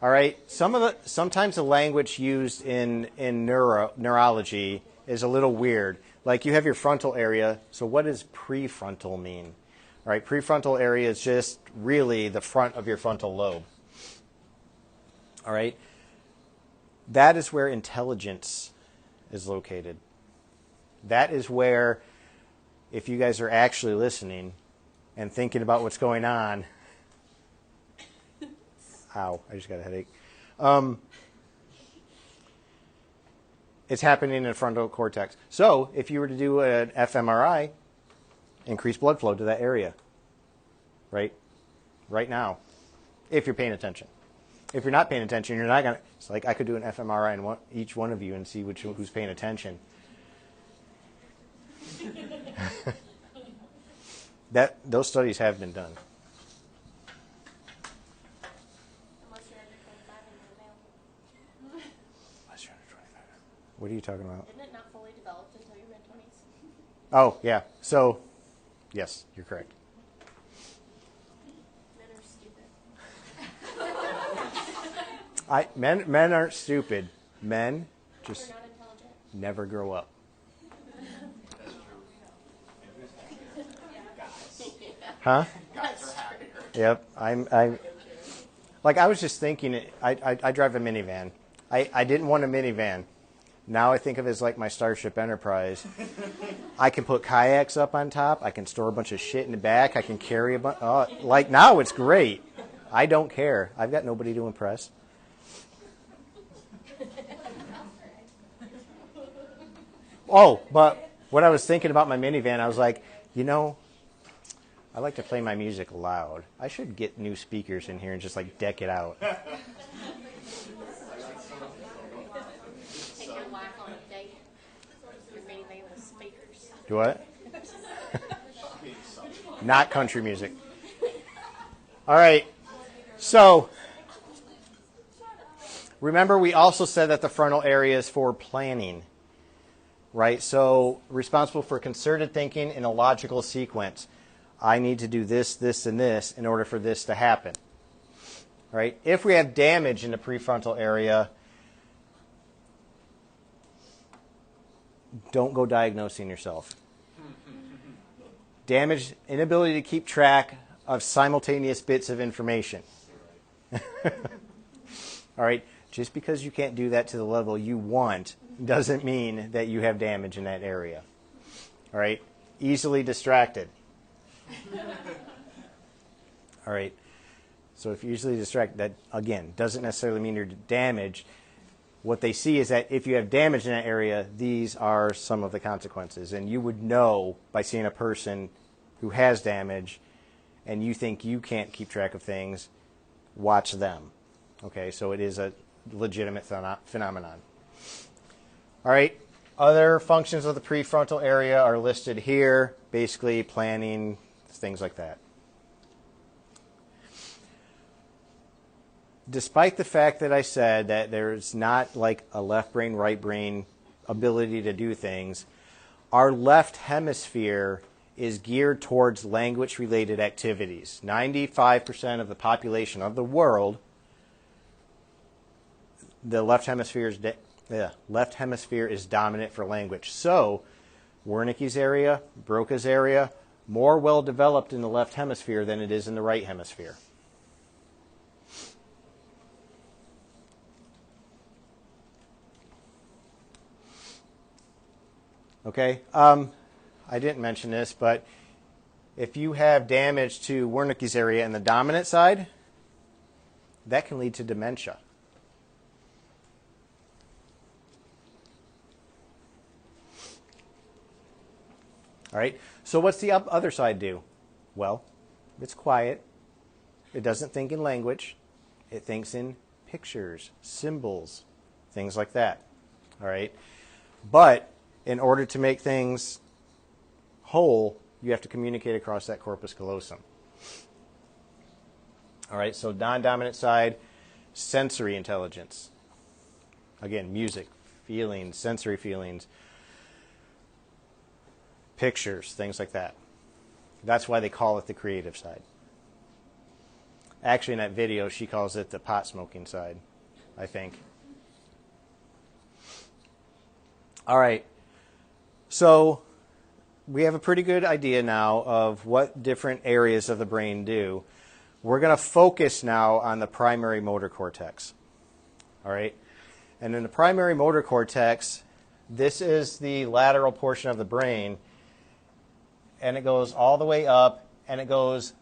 S1: All right. Sometimes the language used in neurology is a little weird. Like you have your frontal area. So what does prefrontal mean? All right. Prefrontal area is just really the front of your frontal lobe. All right. That is where intelligence is located. That is where, if you guys are actually listening and thinking about what's going on, ow, I just got a headache. It's happening in the frontal cortex. So if you were to do an fMRI, increase blood flow to that area, right now, if you're paying attention. If you're not paying attention, you're not going to. It's like I could do an fMRI on each one of you and see who's paying attention. Those studies have been done.
S2: Unless you're under 25 and you're a male.
S1: Unless you're under 25. What are you talking about?
S2: Isn't it not fully developed until your mid-20s?
S1: Oh, yeah. So, yes, you're correct.
S2: Men are stupid.
S1: Men aren't stupid. Men just
S2: They're not intelligent.
S1: never grow up. Huh? Yep. I'm. Like I was just thinking. I drive a minivan. I didn't want a minivan. Now I think of it as like my Starship Enterprise. I can put kayaks up on top. I can store a bunch of shit in the back. I can carry a bunch. Like now it's great. I don't care. I've got nobody to impress. Oh, but what I was thinking about my minivan, I was like, I like to play my music loud. I should get new speakers in here and just like deck it out.
S2: Take your wife on a date. Your minivan with speakers.
S1: Do what? Not country music. All right. So, remember we also said that the frontal area is for planning, right? So, responsible for concerted thinking in a logical sequence. I need to do this, this, and this in order for this to happen. Right? If we have damage in the prefrontal area, don't go diagnosing yourself. Damage, inability to keep track of simultaneous bits of information. All right? Just because you can't do that to the level you want doesn't mean that you have damage in that area. All right? Easily distracted. All right. So if you're easily distracted, that, again, doesn't necessarily mean you're damaged. What they see is that if you have damage in that area, these are some of the consequences. And you would know by seeing a person who has damage and you think you can't keep track of things, watch them. Okay, so it is a legitimate phenomenon. All right. Other functions of the prefrontal area are listed here, basically planning, things like that. Despite the fact that I said that there's not like a left brain, right brain ability to do things, our left hemisphere is geared towards language-related activities. 95% of the population of the world, the left hemisphere is dominant for language. So, Wernicke's area, Broca's area, more well developed in the left hemisphere than it is in the right hemisphere. Okay, I didn't mention this, but if you have damage to Wernicke's area in the dominant side, that can lead to dementia. All right, so what's the other side do? Well, it's quiet. It doesn't think in language. It thinks in pictures, symbols, things like that. All right, but in order to make things whole, you have to communicate across that corpus callosum. All right, so non-dominant side, sensory intelligence. Again, music, feelings, sensory feelings, pictures, things like that. That's why they call it the creative side. Actually, in that video, she calls it the pot smoking side, I think. All right. So we have a pretty good idea now of what different areas of the brain do. We're going to focus now on the primary motor cortex. All right. And in the primary motor cortex, this is the lateral portion of the brain, and it goes all the way up, and it goes,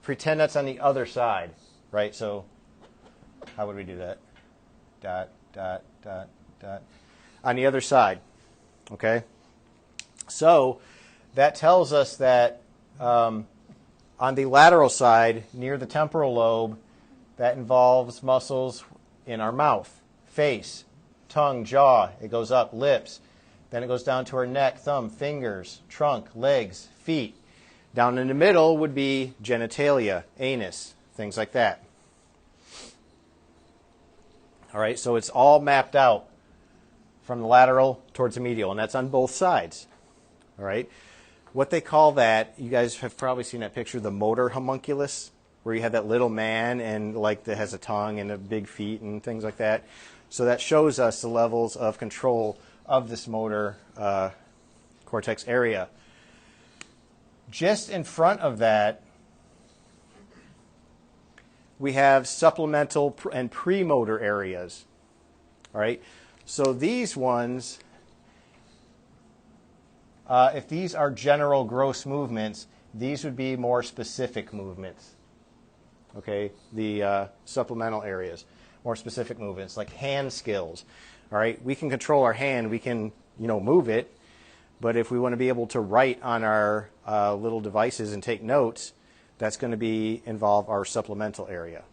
S1: pretend that's on the other side, right? So how would we do that? Dot, dot, dot, dot. On the other side, okay? So that tells us that on the lateral side, near the temporal lobe, that involves muscles in our mouth, face, tongue, jaw. It goes up, lips. Then it goes down to our neck, thumb, fingers, trunk, legs, feet. Down in the middle would be genitalia, anus, things like that. All right, so it's all mapped out from the lateral towards the medial, and that's on both sides. All right, what they call that, you guys have probably seen that picture, the motor homunculus, where you have that little man and like that has a tongue and a big feet and things like that. So that shows us the levels of control of this motor cortex area. Just in front of that, we have supplemental and premotor areas. All right, so these ones, if these are general gross movements, these would be more specific movements. Okay, the supplemental areas, more specific movements like hand skills. All right, we can control our hand, we can move it, but if we want to be able to write on our little devices and take notes, that's going to involve our supplemental area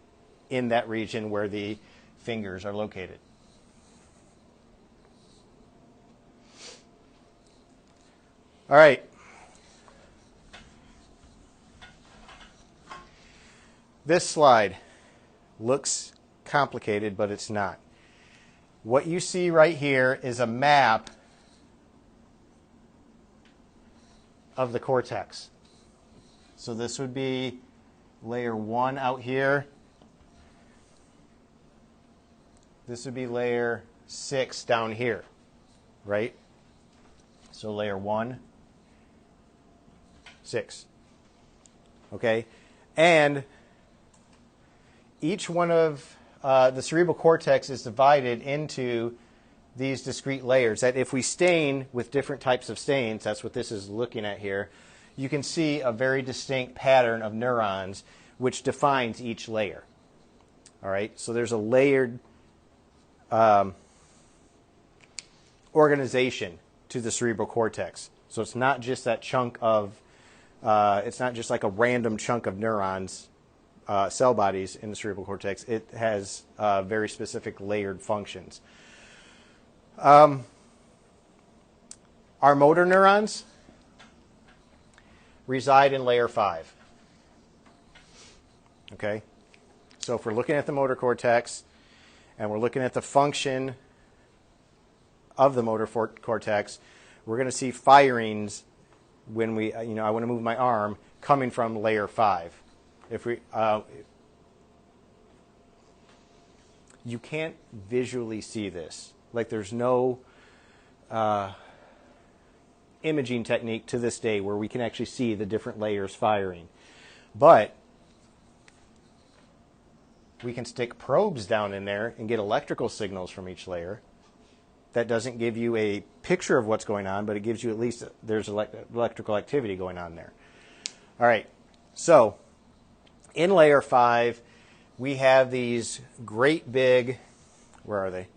S1: in that region where the fingers are located. All right. This slide looks complicated, but it's not. What you see right here is a map of the cortex. So this would be layer 1 out here. This would be layer 6 down here, right? So layer 1, 6. Okay? And each one of the cerebral cortex is divided into these discrete layers that if we stain with different types of stains, that's what this is looking at here, you can see a very distinct pattern of neurons which defines each layer. All right, so there's a layered organization to the cerebral cortex. So it's not just that chunk of, it's not just like a random chunk of neurons, cell bodies in the cerebral cortex. It has very specific layered functions. Our motor neurons reside in layer 5. Okay? So if we're looking at the motor cortex and we're looking at the function of the motor cortex, we're going to see firings when we, I want to move my arm, coming from layer 5. If we, you can't visually see this. Like there's no imaging technique to this day where we can actually see the different layers firing. But we can stick probes down in there and get electrical signals from each layer. That doesn't give you a picture of what's going on, but it gives you at least there's electrical activity going on there. All right, so in layer 5, we have these great big, where are they?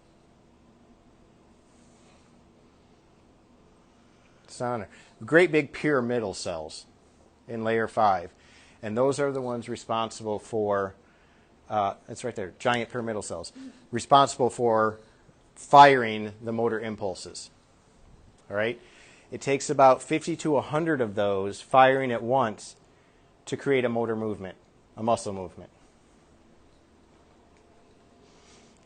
S1: It's on there. Great big pyramidal cells in layer 5. And those are the ones responsible for, it's right there, giant pyramidal cells, responsible for firing the motor impulses. All right? It takes about 50 to 100 of those firing at once to create a motor movement, a muscle movement.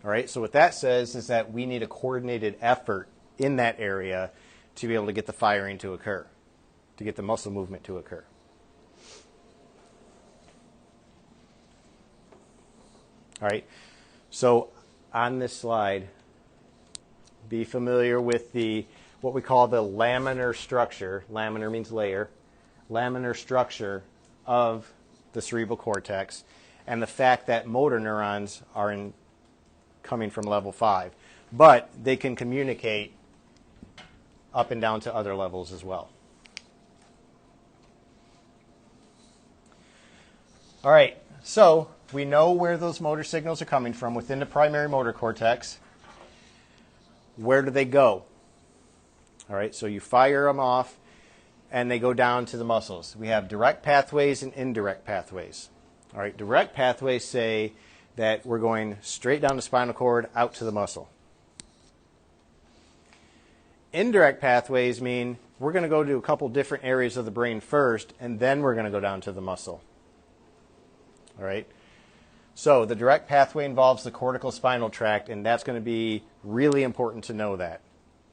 S1: All right? So what that says is that we need a coordinated effort in that area to be able to get the firing to occur, to get the muscle movement to occur. All right. So on this slide, be familiar with what we call the laminar structure. Laminar means layer. Laminar structure of the cerebral cortex, and the fact that motor neurons are coming from level 5. But they can communicate up and down to other levels as well. All right, so we know where those motor signals are coming from within the primary motor cortex. Where do they go? All right, so you fire them off and they go down to the muscles. We have direct pathways and indirect pathways. All right, direct pathways say that we're going straight down the spinal cord out to the muscle. Indirect pathways mean we're going to go to a couple different areas of the brain first, and then we're going to go down to the muscle. All right? So the direct pathway involves the cortical spinal tract, and that's going to be really important to know that,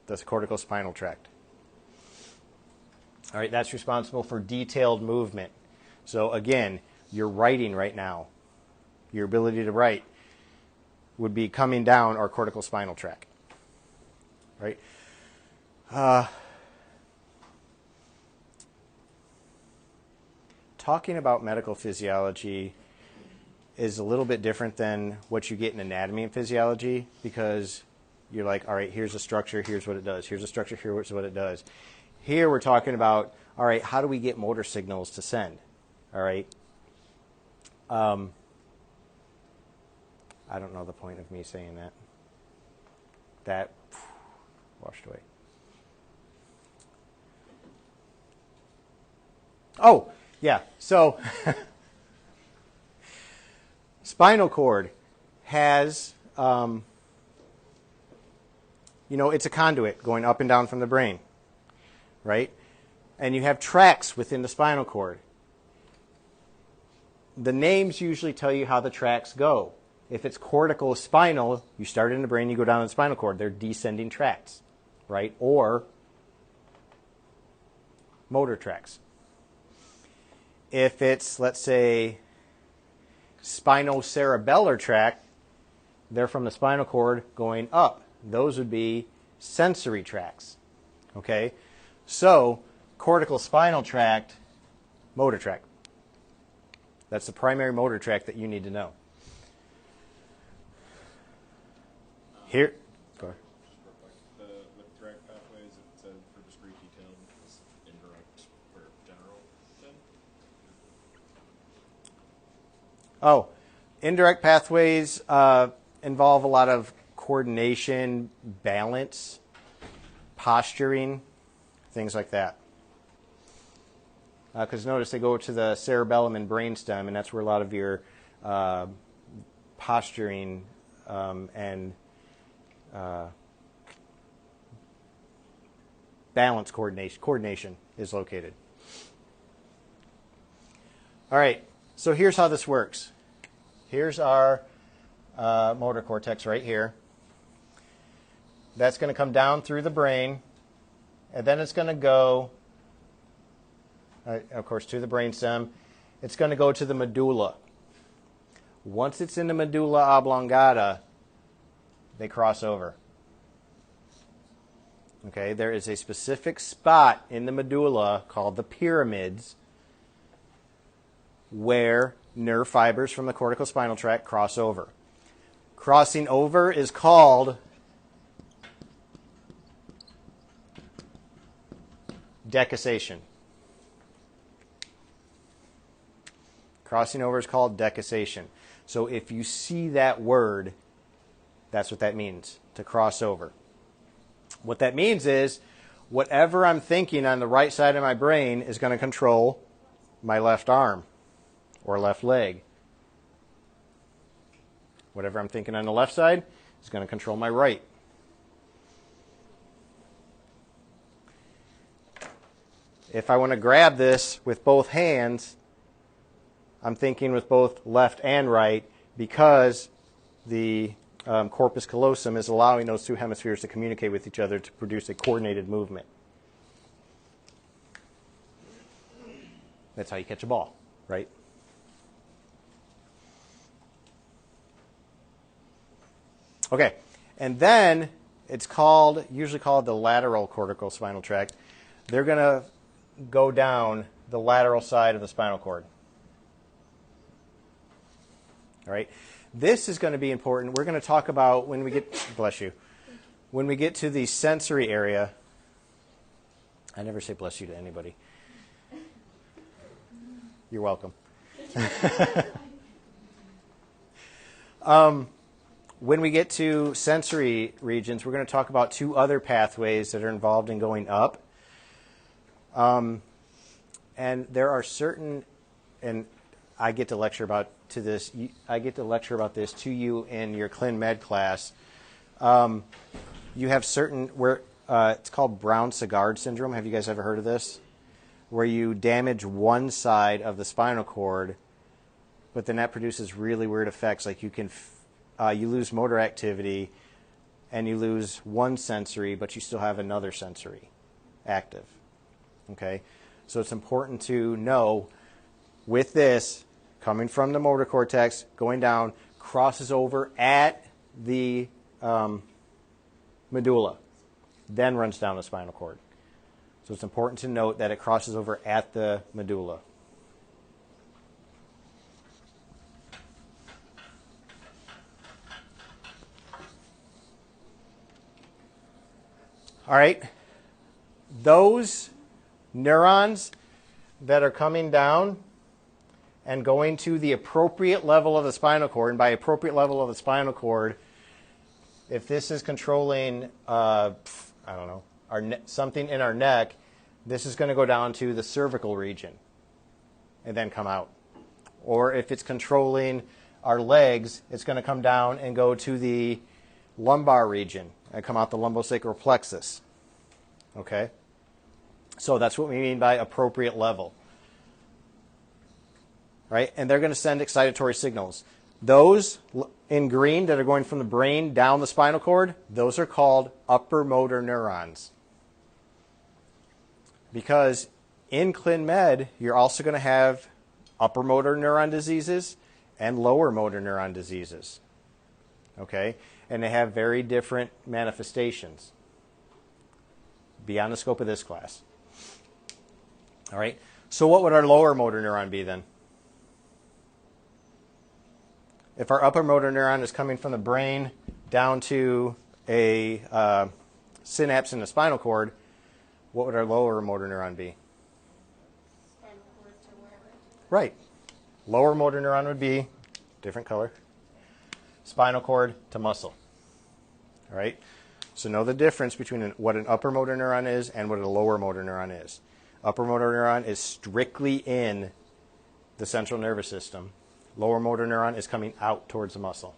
S1: the cortical spinal tract. All right, that's responsible for detailed movement. So again, you're writing right now. Your ability to write would be coming down our cortical spinal tract. Right? Talking about medical physiology is a little bit different than what you get in anatomy and physiology, because you're like, all right, here's a structure, here's what it does. Here's a structure, here's what it does. Here we're talking about, all right, how do we get motor signals to send? All right. I don't know the point of me saying that. That washed away. Oh, yeah. So spinal cord has, it's a conduit going up and down from the brain, right? And you have tracts within the spinal cord. The names usually tell you how the tracts go. If it's cortical spinal, you start in the brain, you go down the spinal cord. They're descending tracts, right? Or motor tracts. If it's, let's say, spinocerebellar tract, they're from the spinal cord going up. Those would be sensory tracts. Okay? So, cortical spinal tract, motor tract. That's the primary motor tract that you need to know. Here, go ahead.
S3: Just real quick, the direct pathways, it said for discrete detail, is indirect for general then?
S1: Oh, indirect pathways involve a lot of coordination, balance, posturing, things like that. Because notice they go to the cerebellum and brainstem, and that's where a lot of your posturing and balance coordination is located. All right, so here's how this works. Here's our motor cortex right here. That's going to come down through the brain, and then it's going to go, of course, to the brainstem. It's going to go to the medulla. Once it's in the medulla oblongata, they cross over. Okay, there is a specific spot in the medulla called the pyramids where nerve fibers from the cortical spinal tract cross over. Crossing over is called decussation. Crossing over is called decussation. So if you see that word, that's what that means, to cross over. What that means is whatever I'm thinking on the right side of my brain is going to control my left arm or left leg. Whatever I'm thinking on the left side is going to control my right. If I want to grab this with both hands, I'm thinking with both left and right because the corpus callosum is allowing those two hemispheres to communicate with each other to produce a coordinated movement. That's how you catch a ball, right? Okay, and then it's usually called the lateral cortical spinal tract. They're going to go down the lateral side of the spinal cord. All right, this is going to be important. We're going to talk about when we get, bless you, when we get to the sensory area. I never say bless you to anybody. You're welcome. When we get to sensory regions, we're going to talk about two other pathways that are involved in going up. And there are certain, and I get to lecture about this to you in your Clin Med class. You have certain where it's called Brown-Sequard syndrome. Have you guys ever heard of this? Where you damage one side of the spinal cord, but then that produces really weird effects. Like you lose motor activity, and you lose one sensory, but you still have another sensory active. Okay, so it's important to know with this coming from the motor cortex, going down, crosses over at the medulla, then runs down the spinal cord. So it's important to note that it crosses over at the medulla. All right, those neurons that are coming down and going to the appropriate level of the spinal cord, and by appropriate level of the spinal cord, if this is controlling, something in our neck, this is going to go down to the cervical region and then come out. Or if it's controlling our legs, it's going to come down and go to the lumbar region and come out the lumbosacral plexus. Okay? So that's what we mean by appropriate level. Right? And they're going to send excitatory signals. Those in green that are going from the brain down the spinal cord, those are called upper motor neurons. Because in Clin Med, you're also going to have upper motor neuron diseases and lower motor neuron diseases. Okay? And they have very different manifestations beyond the scope of this class. All right? So what would our lower motor neuron be then? If our upper motor neuron is coming from the brain down to a synapse in the spinal cord, what would our lower motor neuron be?
S2: Spinal cord to wherever.
S1: Right. Lower motor neuron would be, different color, spinal cord to muscle. All right? So know the difference between what an upper motor neuron is and what a lower motor neuron is. Upper motor neuron is strictly in the central nervous system. Lower motor neuron is coming out towards the muscle.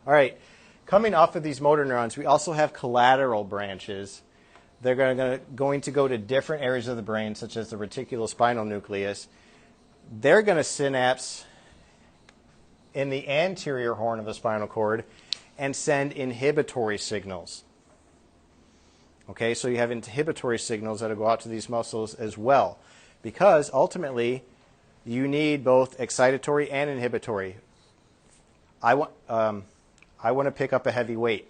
S1: All right. Coming off of these motor neurons, we also have collateral branches. They're going to go to different areas of the brain, such as the reticulospinal nucleus. They're going to synapse in the anterior horn of the spinal cord and send inhibitory signals. Okay, so you have inhibitory signals that will go out to these muscles as well, because ultimately you need both excitatory and inhibitory. I want to pick up a heavy weight.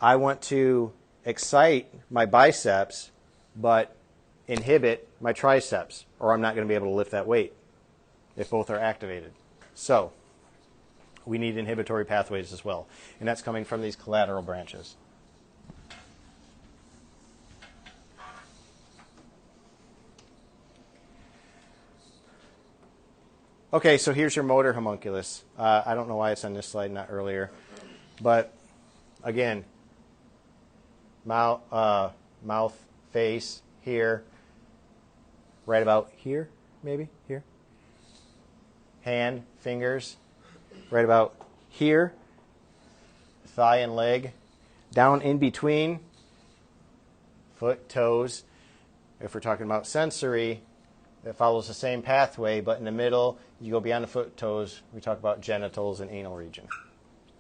S1: I want to excite my biceps, but inhibit my triceps, or I'm not going to be able to lift that weight if both are activated. So we need inhibitory pathways as well, and that's coming from these collateral branches. Okay, so here's your motor homunculus. I don't know why it's on this slide, not earlier. But again, mouth, face, here, right about here, maybe, here. Hand, fingers, right about here. Thigh and leg. Down in between, foot, toes. If we're talking about sensory, it follows the same pathway, but in the middle, you go beyond the foot, toes. We talk about genitals and anal region.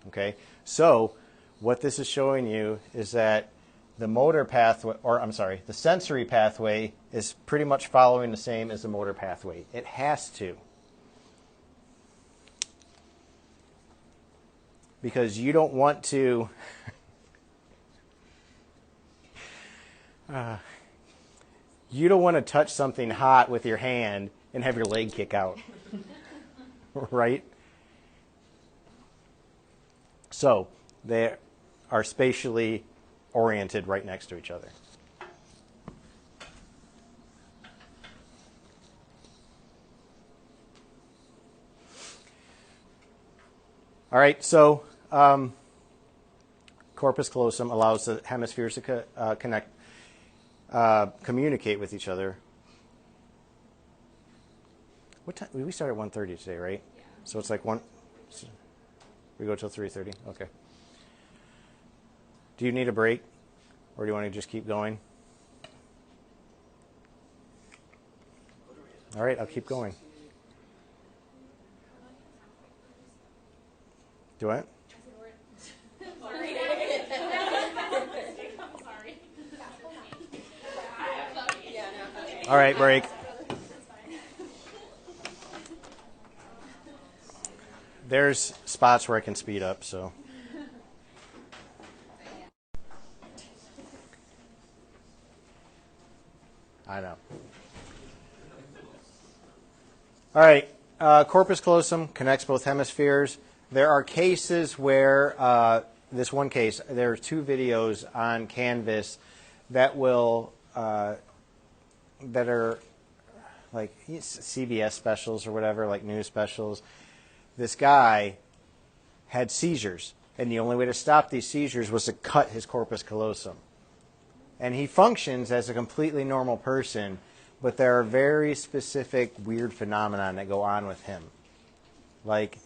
S1: Okay? So what this is showing you is that the motor pathway, the sensory pathway is pretty much following the same as the motor pathway. It has to. because you don't want to you don't want to touch something hot with your hand and have your leg kick out. Right? So they are spatially oriented right next to each other. All right, so corpus callosum allows the hemispheres to communicate with each other. What time? We started at 1:30 today, right? Yeah. So it's like 1. We go till 3:30. Okay. Do you need a break, or do you want to just keep going? All right, I'll keep going. Do what? All right, break. There's spots where I can speed up, so. I know. All right, corpus callosum connects both hemispheres. There are cases where, this one case, there are 2 videos on Canvas that will, that are like CBS specials or whatever, like news specials. This guy had seizures, and the only way to stop these seizures was to cut his corpus callosum. And he functions as a completely normal person, but there are very specific weird phenomena that go on with him. Like,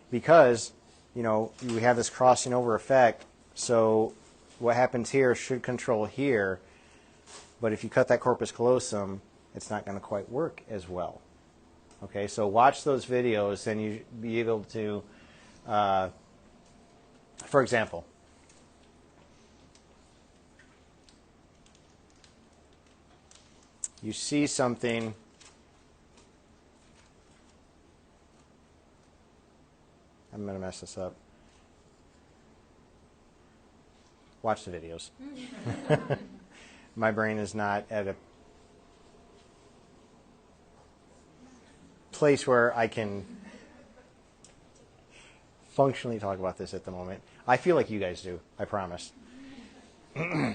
S1: because, you know, we have this crossing over effect, so what happens here should control here, but if you cut that corpus callosum, it's not going to quite work as well. Okay, so watch those videos and you be able to, for example, you see something, I'm going to mess this up. Watch the videos. My brain is not at a place where I can functionally talk about this at the moment. I feel like you guys do, I promise. All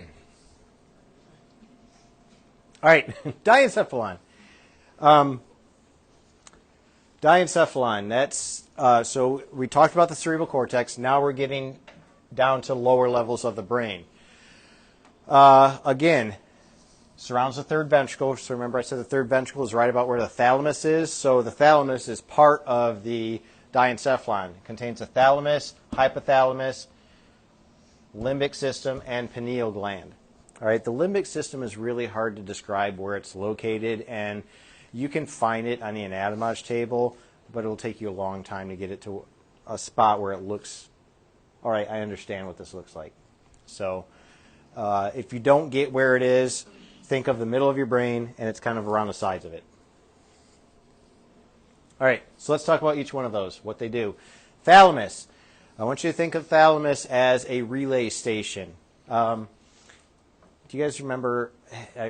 S1: right, diencephalon. Diencephalon, that's, so we talked about the cerebral cortex. Now we're getting down to lower levels of the brain. Again, surrounds the third ventricle. So remember I said the third ventricle is right about where the thalamus is. So the thalamus is part of the diencephalon. It contains the thalamus, hypothalamus, limbic system, and pineal gland. All right, the limbic system is really hard to describe where it's located, and you can find it on the anatomage table, but it'll take you a long time to get it to a spot where it looks, all right, I understand what this looks like. So if you don't get where it is, think of the middle of your brain, and it's kind of around the sides of it. All right, so let's talk about each one of those, what they do. Thalamus. I want you to think of thalamus as a relay station. Do you guys remember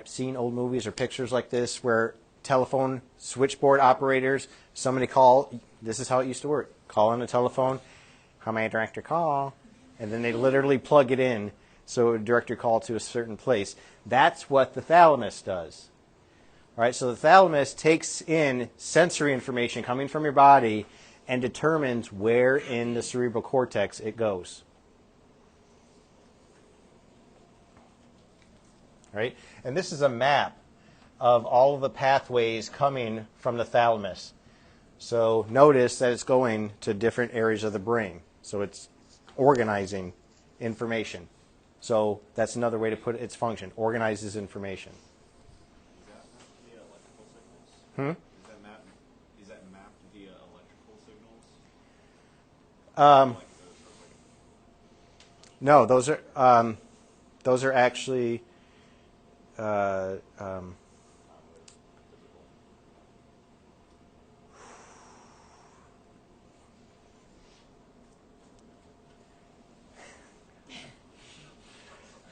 S1: seeing old movies or pictures like this where telephone switchboard operators, somebody call, this is how it used to work, call on the telephone, how may I direct your call? And then they literally plug it in so it would direct your call to a certain place. That's what the thalamus does. All right, so the thalamus takes in sensory information coming from your body and determines where in the cerebral cortex it goes. All right, and this is a map of all of the pathways coming from the thalamus. So notice that it's going to different areas of the brain. So it's organizing information. So that's another way to put its function. Organizes information.
S3: Is that mapped via electrical signals? Is that mapped via electrical signals?
S1: No, those are actually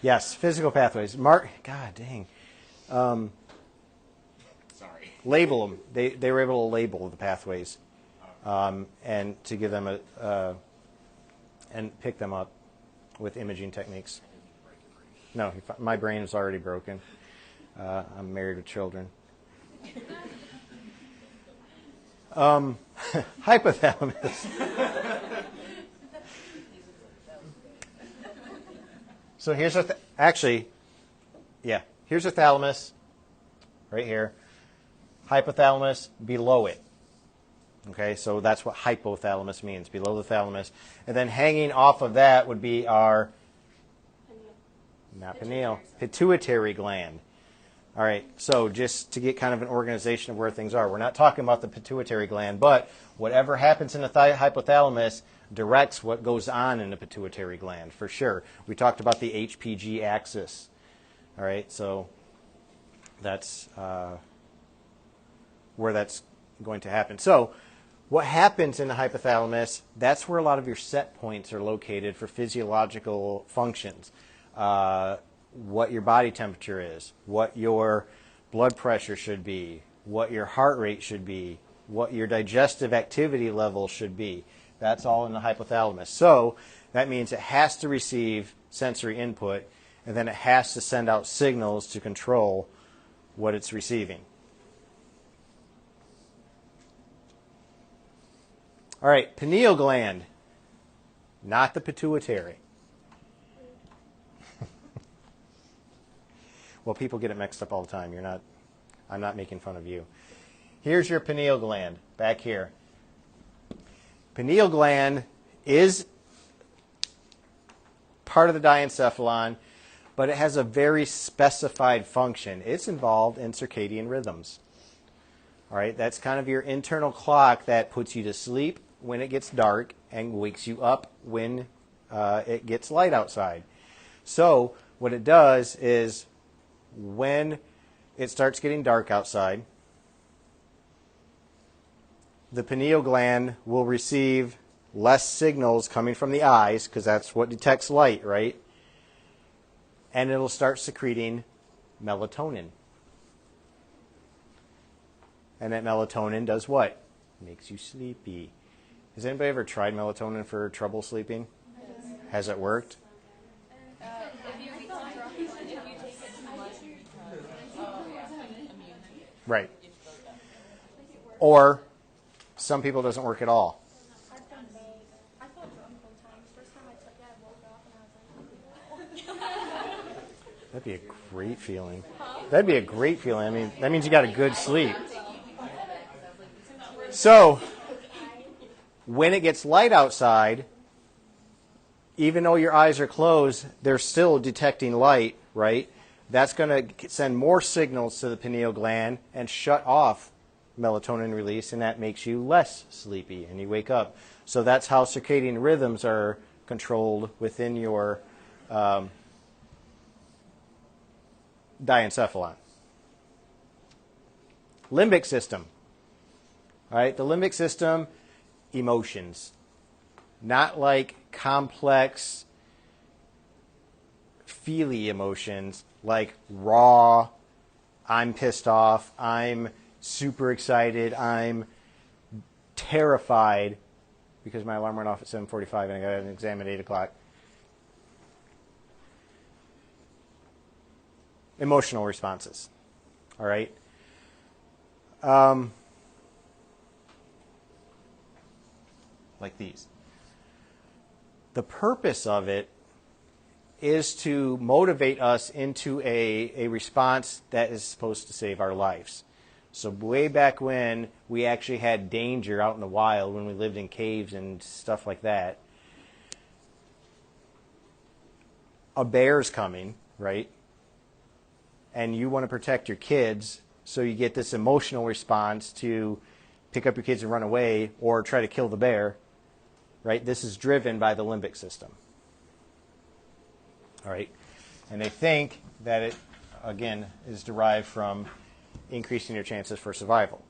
S1: Yes, physical pathways. Mark, God dang.
S3: Sorry.
S1: Label them. They were able to label the pathways and to give them and pick them up with imaging techniques. No, my brain is already broken. I'm married with children. Hypothalamus. So here's here's a thalamus right here. Hypothalamus below it. Okay, so that's what hypothalamus means, below the thalamus. And then hanging off of that would be our, not pineal, pituitary gland. All right, so just to get kind of an organization of where things are, we're not talking about the pituitary gland, but whatever happens in the hypothalamus directs what goes on in the pituitary gland, for sure. We talked about the HPG axis. All right, so that's where that's going to happen. So what happens in the hypothalamus, that's where a lot of your set points are located for physiological functions. What your body temperature is, what your blood pressure should be, what your heart rate should be, what your digestive activity level should be. That's all in the hypothalamus. So that means it has to receive sensory input, and then it has to send out signals to control what it's receiving. All right, pineal gland, not the pituitary. Well, people get it mixed up all the time. I'm not making fun of you. Here's your pineal gland back here. Pineal gland is part of the diencephalon, but it has a very specified function. It's involved in circadian rhythms. All right, that's kind of your internal clock that puts you to sleep when it gets dark and wakes you up when it gets light outside. So what it does is when it starts getting dark outside, the pineal gland will receive less signals coming from the eyes, because that's what detects light, right? And it'll start secreting melatonin. And that melatonin does what? Makes you sleepy. Has anybody ever tried melatonin for trouble sleeping? Yes. Has it worked? Right. Or some people it doesn't work at all.
S2: I felt drunk one time. First time I took it, I woke up and I was like,
S1: That'd be a great feeling. That'd be a great feeling. I mean, that means you got a good sleep. So, when it gets light outside, even though your eyes are closed, they're still detecting light, right? That's going to send more signals to the pineal gland and shut off melatonin release, and that makes you less sleepy and you wake up. So that's how circadian rhythms are controlled within your diencephalon. Limbic system. All right, the limbic system, emotions. Not like complex, feely emotions, like raw, I'm pissed off, I'm super excited, I'm terrified because my alarm went off at 7:45 and I got an exam at 8 o'clock. Emotional responses. All right? Like these. The purpose of it is to motivate us into a response that is supposed to save our lives. So way back when we actually had danger out in the wild, when we lived in caves and stuff like that, a bear's coming, right? And you want to protect your kids, so you get this emotional response to pick up your kids and run away or try to kill the bear, right? This is driven by the limbic system. All right, and they think that it, again, is derived from increasing your chances for survival.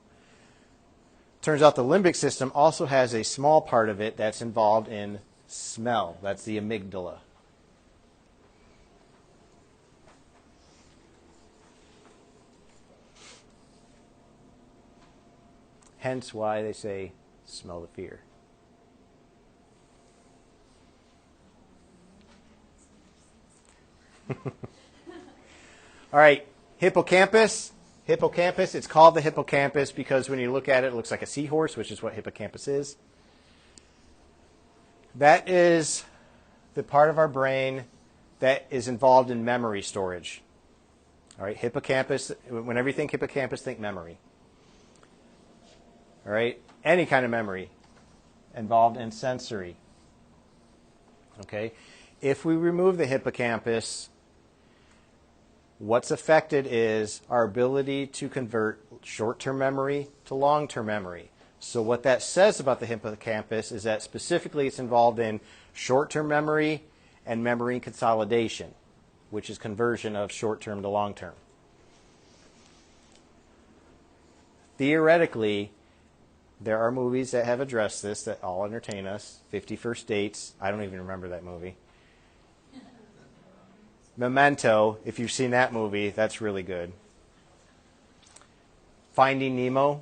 S1: Turns out the limbic system also has a small part of it that's involved in smell. That's the amygdala. Hence why they say, smell the fear. All right, hippocampus. Hippocampus, it's called the hippocampus because when you look at it, it looks like a seahorse, which is what hippocampus is. That is the part of our brain that is involved in memory storage. All right, hippocampus, whenever you think hippocampus, think memory. All right, any kind of memory involved in sensory. Okay, if we remove the hippocampus, what's affected is our ability to convert short-term memory to long-term memory. So what that says about the hippocampus is that specifically it's involved in short-term memory and memory consolidation, which is conversion of short-term to long-term. Theoretically, there are movies that have addressed this that all entertain us. 50 First Dates. I don't even remember that movie. Memento, if you've seen that movie, that's really good. Finding Nemo,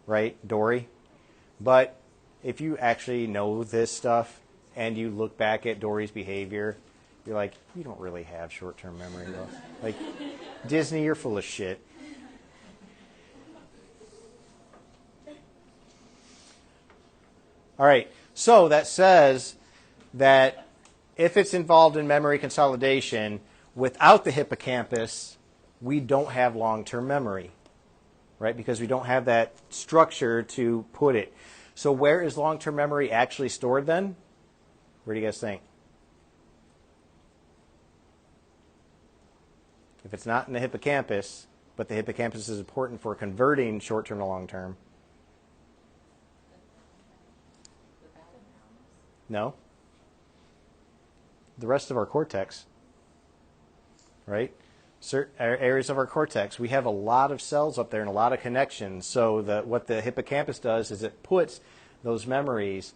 S1: right? Dory. But if you actually know this stuff and you look back at Dory's behavior, you're like, you don't really have short-term memory loss. Like, Disney, you're full of shit. All right, so that says that if it's involved in memory consolidation, without the hippocampus, we don't have long-term memory, right? Because we don't have that structure to put it. So where is long-term memory actually stored then? Where do you guys think? If it's not in the hippocampus, but the hippocampus is important for converting short-term to long-term. No? The rest of our cortex, right? Certain areas of our cortex, we have a lot of cells up there and a lot of connections. So what the hippocampus does is it puts those memories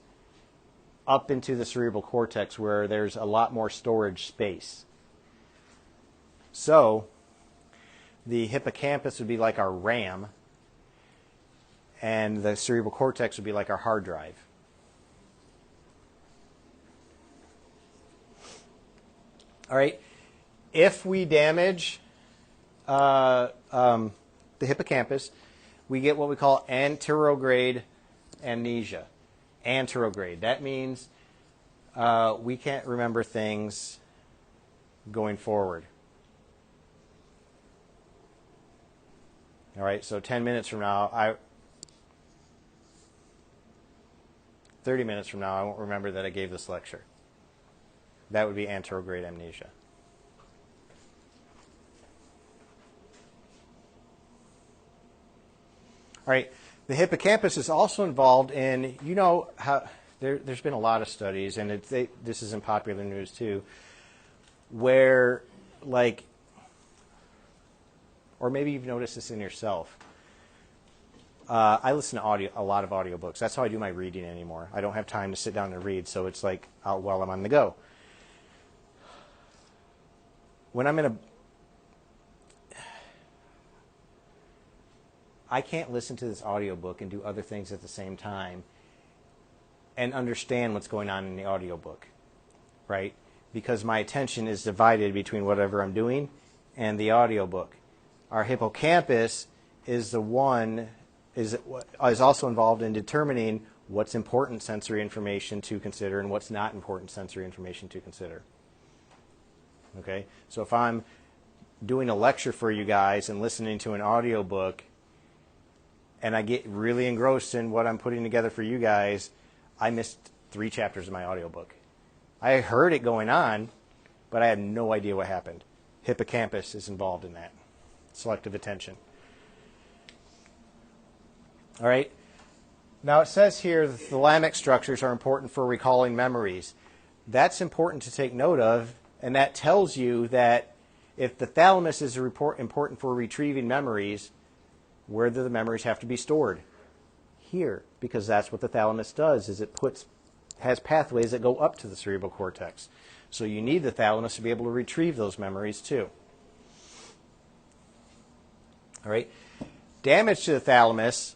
S1: up into the cerebral cortex where there's a lot more storage space. So the hippocampus would be like our RAM, and the cerebral cortex would be like our hard drive. All right, if we damage the hippocampus, we get what we call anterograde amnesia. Anterograde. That means we can't remember things going forward. All right, so 10 minutes from now, 30 minutes from now, I won't remember that I gave this lecture. That would be anterograde amnesia. All right, the hippocampus is also involved in, you know, how there's been a lot of studies, and this is in popular news too, where, like, or maybe you've noticed this in yourself. I listen to a lot of audiobooks. That's how I do my reading anymore. I don't have time to sit down and read, so it's like while I'm on the go. When I'm I can't listen to this audiobook and do other things at the same time and understand what's going on in the audiobook, right? Because my attention is divided between whatever I'm doing and the audiobook. Our hippocampus is also involved in determining what's important sensory information to consider and what's not important sensory information to consider. Okay, so if I'm doing a lecture for you guys and listening to an audiobook and I get really engrossed in what I'm putting together for you guys, I missed 3 chapters of my audiobook. I heard it going on, but I had no idea what happened. Hippocampus is involved in that. Selective attention. All right. Now it says here that the thalamic structures are important for recalling memories. That's important to take note of. And that tells you that if the thalamus is important for retrieving memories, where do the memories have to be stored? Here, because that's what the thalamus does, is it has pathways that go up to the cerebral cortex. So you need the thalamus to be able to retrieve those memories too. All right. Damage to the thalamus,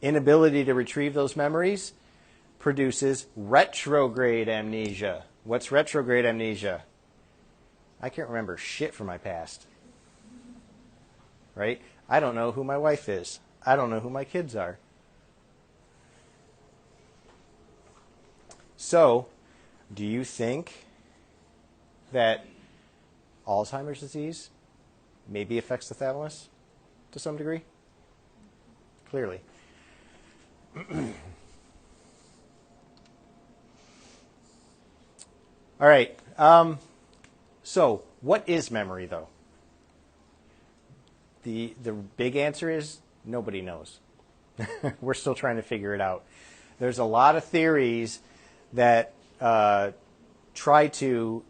S1: inability to retrieve those memories, produces retrograde amnesia. What's retrograde amnesia? I can't remember shit from my past. Right? I don't know who my wife is. I don't know who my kids are. So, do you think that Alzheimer's disease maybe affects the thalamus to some degree? Clearly. All right. So, what is memory, though? The big answer is nobody knows. We're still trying to figure it out. There's a lot of theories that try to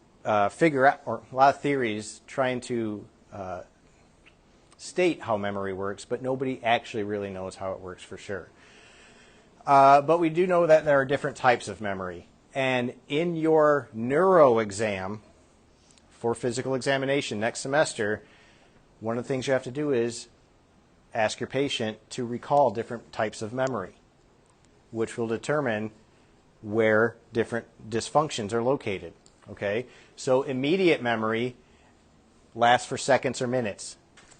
S1: figure out, or a lot of theories trying to state how memory works, but nobody actually really knows how it works for sure. But we do know that there are different types of memory. And in your neuro exam for physical examination next semester, one of the things you have to do is ask your patient to recall different types of memory, which will determine where different dysfunctions are located. Okay? So immediate memory lasts for seconds or minutes.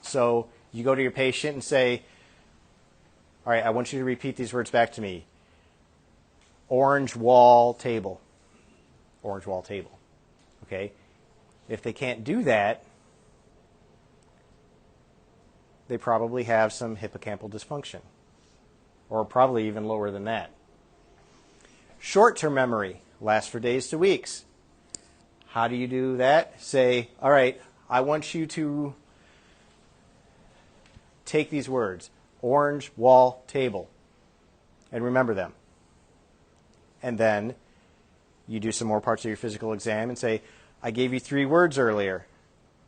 S1: So you go to your patient and say, all right, I want you to repeat these words back to me. Orange wall table. Orange wall table. Okay? If they can't do that, they probably have some hippocampal dysfunction, or probably even lower than that. Short-term memory lasts for days to weeks. How do you do that? Say, all right, I want you to take these words, orange wall table, and remember them. And then you do some more parts of your physical exam and say, I gave you 3 words earlier.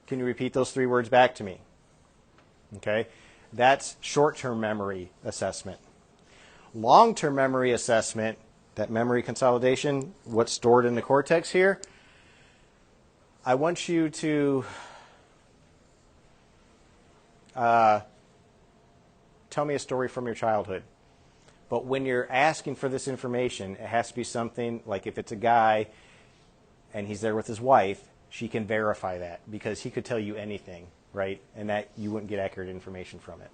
S1: Can you repeat those 3 words back to me? Okay? That's short-term memory assessment. Long-term memory assessment, that memory consolidation, what's stored in the cortex here, I want you to tell me a story from your childhood. But when you're asking for this information, it has to be something like if it's a guy and he's there with his wife, she can verify that because he could tell you anything, right? And that you wouldn't get accurate information from it.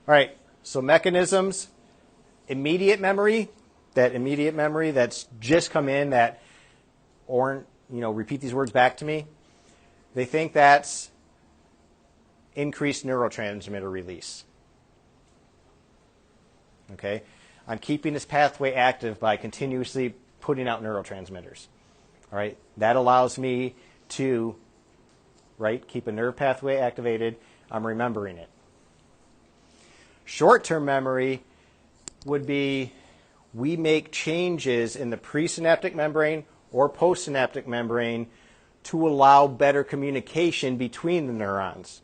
S1: All right, so mechanisms, immediate memory that's just come in, that, or, repeat these words back to me. They think that's increased neurotransmitter release. Okay? I'm keeping this pathway active by continuously putting out neurotransmitters. All right? That allows me to, keep a nerve pathway activated. I'm remembering it. Short-term memory would be we make changes in the presynaptic membrane or postsynaptic membrane to allow better communication between the neurons.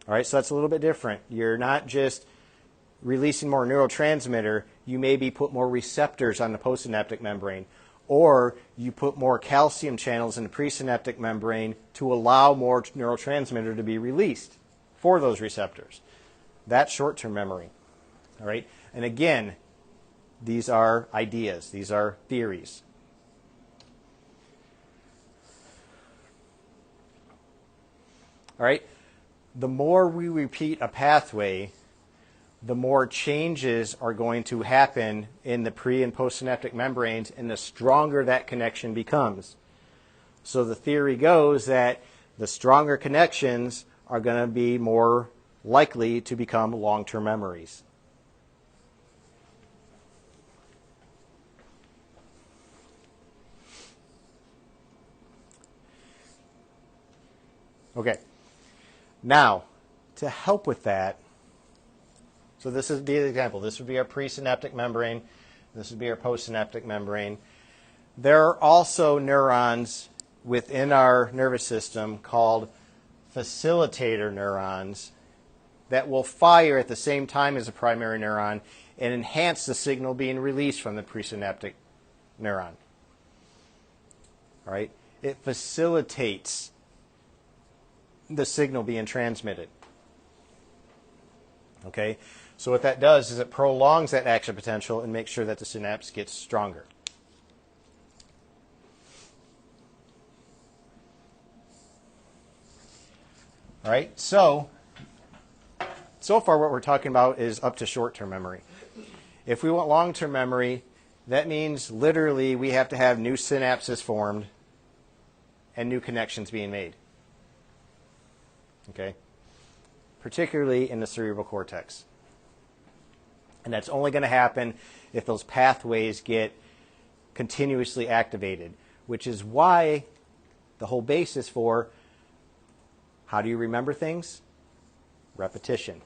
S1: All right, so that's a little bit different. You're not just releasing more neurotransmitter, you maybe put more receptors on the postsynaptic membrane, or you put more calcium channels in the presynaptic membrane to allow more neurotransmitter to be released for those receptors. That's short-term memory. All right, and again, these are ideas, these are theories. All right, the more we repeat a pathway, the more changes are going to happen in the pre- and postsynaptic membranes, and the stronger that connection becomes. So the theory goes that the stronger connections are going to be more likely to become long-term memories. Okay. Now, to help with that, so this is the example. This would be our presynaptic membrane. This would be our postsynaptic membrane. There are also neurons within our nervous system called facilitator neurons that will fire at the same time as the primary neuron and enhance the signal being released from the presynaptic neuron. All right? it facilitates the signal being transmitted. Okay? So what that does is it prolongs that action potential and makes sure that the synapse gets stronger. All right? So far what we're talking about is up to short-term memory. If we want long-term memory, that means literally we have to have new synapses formed and new connections being made. Okay? Particularly in the cerebral cortex. And that's only going to happen if those pathways get continuously activated, which is why the whole basis for how do you remember things? Repetition.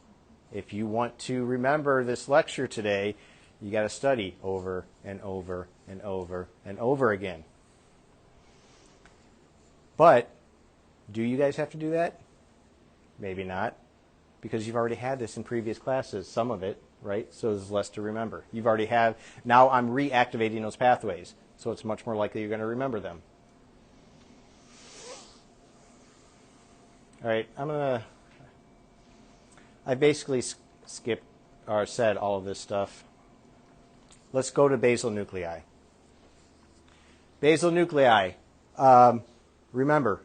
S1: If you want to remember this lecture today, you got to study over and over and over and over again. But do you guys have to do that? Maybe not, because you've already had this in previous classes, some of it, right? So there's less to remember. You've already have. Now I'm reactivating those pathways, so it's much more likely you're going to remember them. All right, I basically skipped or said all of this stuff. Let's go to basal nuclei. Basal nuclei. Remember,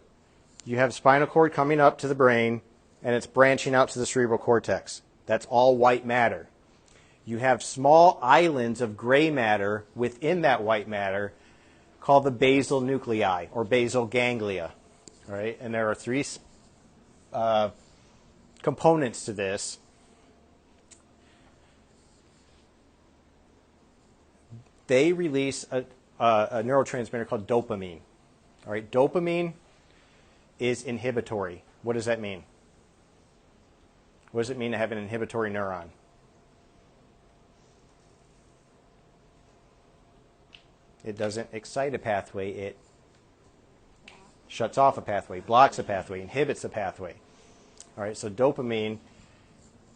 S1: you have spinal cord coming up to the brain, and it's branching out to the cerebral cortex. That's all white matter. You have small islands of gray matter within that white matter called the basal nuclei or basal ganglia. All right? And there are three components to this. They release a neurotransmitter called dopamine. All right, dopamine is inhibitory. What does that mean? What does it mean to have an inhibitory neuron? It doesn't excite a pathway. It shuts off a pathway, blocks a pathway, inhibits a pathway. All right, so dopamine,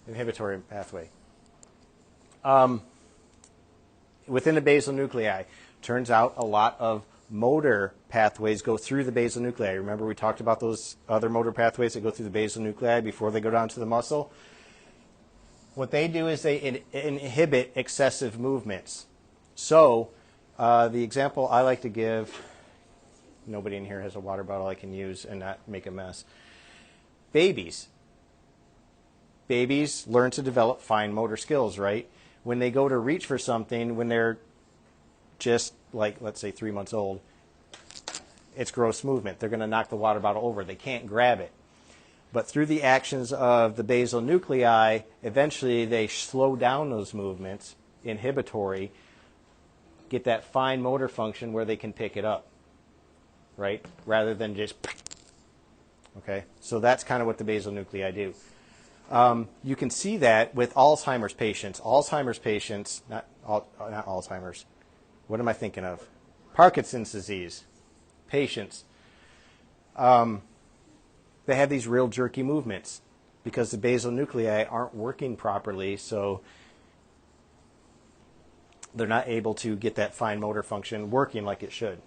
S1: inhibitory pathway. Within the basal nuclei, turns out a lot of motor pathways go through the basal nuclei. Remember we talked about those other motor pathways that go through the basal nuclei before they go down to the muscle? What they do is they inhibit excessive movements. So the example I like to give, nobody in here has a water bottle I can use and not make a mess. Babies. Babies learn to develop fine motor skills, right? When they go to reach for something, when they're just like, let's say 3 months old, it's gross movement. They're going to knock the water bottle over. They can't grab it. But through the actions of the basal nuclei, eventually they slow down those movements, inhibitory, get that fine motor function where they can pick it up, right? Rather than just, okay? So that's kind of what the basal nuclei do. You can see that with Alzheimer's patients. Alzheimer's patients, not Alzheimer's. What am I thinking of? Parkinson's disease patients. They have these real jerky movements because the basal nuclei aren't working properly, so they're not able to get that fine motor function working like it should.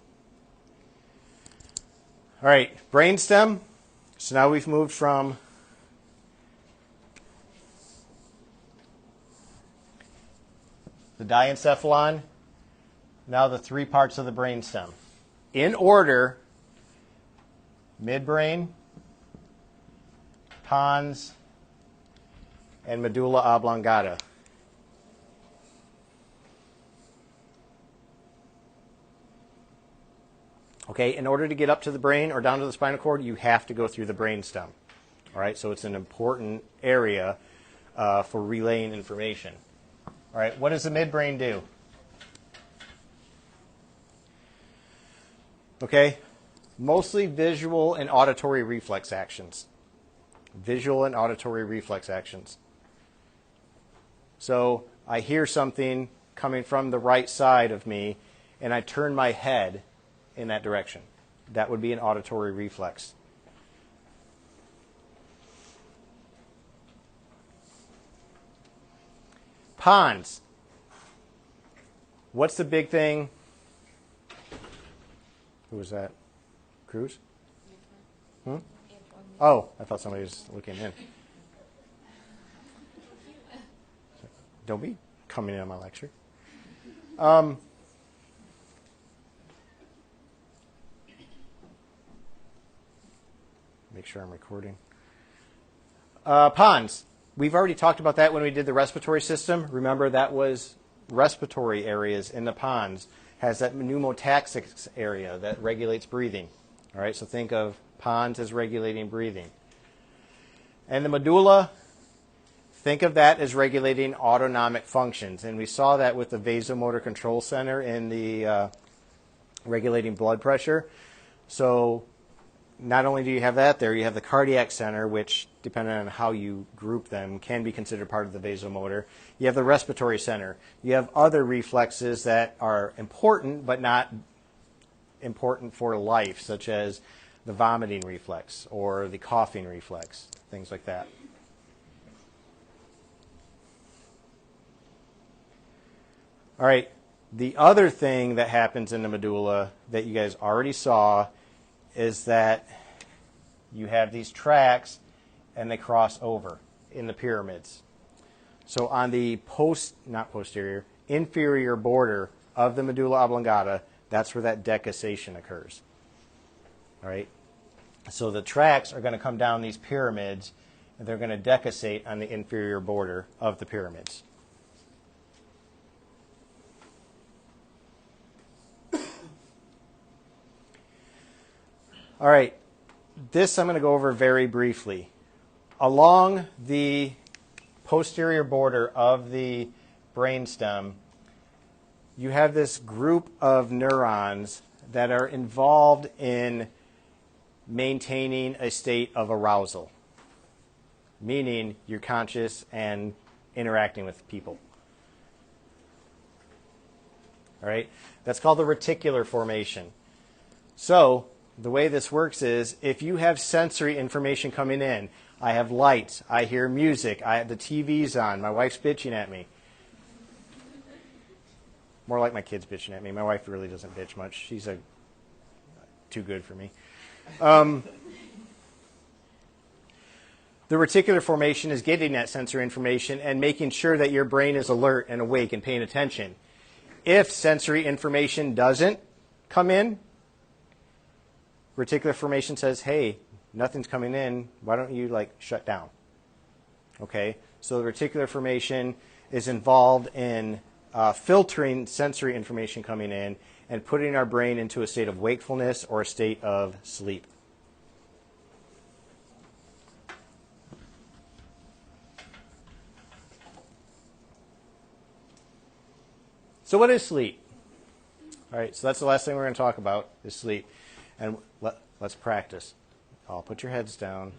S1: All right, brainstem. So now we've moved from the diencephalon, now the three parts of the brainstem. In order, midbrain, pons, and medulla oblongata. Okay, in order to get up to the brain or down to the spinal cord, you have to go through the brainstem. All right, so it's an important area for relaying information. All right, what does the midbrain do? Okay, mostly visual and auditory reflex actions. Visual and auditory reflex actions. So I hear something coming from the right side of me, and I turn my head in that direction. That would be an auditory reflex. Pons. What's the big thing? Who was that? Cruz? Hmm? Oh, I thought somebody was looking in. Don't be coming in on my lecture. Make sure I'm recording. Ponds. We've already talked about that when we did the respiratory system. Remember, that was respiratory areas in the ponds. Has that pneumotaxics area that regulates breathing. All right, so think of ponds as regulating breathing. And the medulla, think of that as regulating autonomic functions. And we saw that with the vasomotor control center in the regulating blood pressure. So not only do you have that there, you have the cardiac center, which, depending on how you group them, can be considered part of the vasomotor. You have the respiratory center. You have other reflexes that are important, but not important for life, such as the vomiting reflex or the coughing reflex, things like that. All right, the other thing that happens in the medulla that you guys already saw is that you have these tracts and they cross over in the pyramids. So on the inferior border of the medulla oblongata, that's where that decussation occurs. All right? So the tracts are going to come down these pyramids and they're going to decussate on the inferior border of the pyramids. All right, this I'm going to go over very briefly. Along the posterior border of the brainstem, you have this group of neurons that are involved in maintaining a state of arousal, meaning you're conscious and interacting with people. All right, that's called the reticular formation. So the way this works is if you have sensory information coming in, I have lights, I hear music, the TV's on, my wife's bitching at me. More like my kids bitching at me. My wife really doesn't bitch much. She's too good for me. The reticular formation is getting that sensory information and making sure that your brain is alert and awake and paying attention. If sensory information doesn't come in, reticular formation says, hey, nothing's coming in. Why don't you shut down? Okay, so the reticular formation is involved in filtering sensory information coming in and putting our brain into a state of wakefulness or a state of sleep. So what is sleep? All right, so that's the last thing we're going to talk about is sleep. And let's practice. All put your heads down.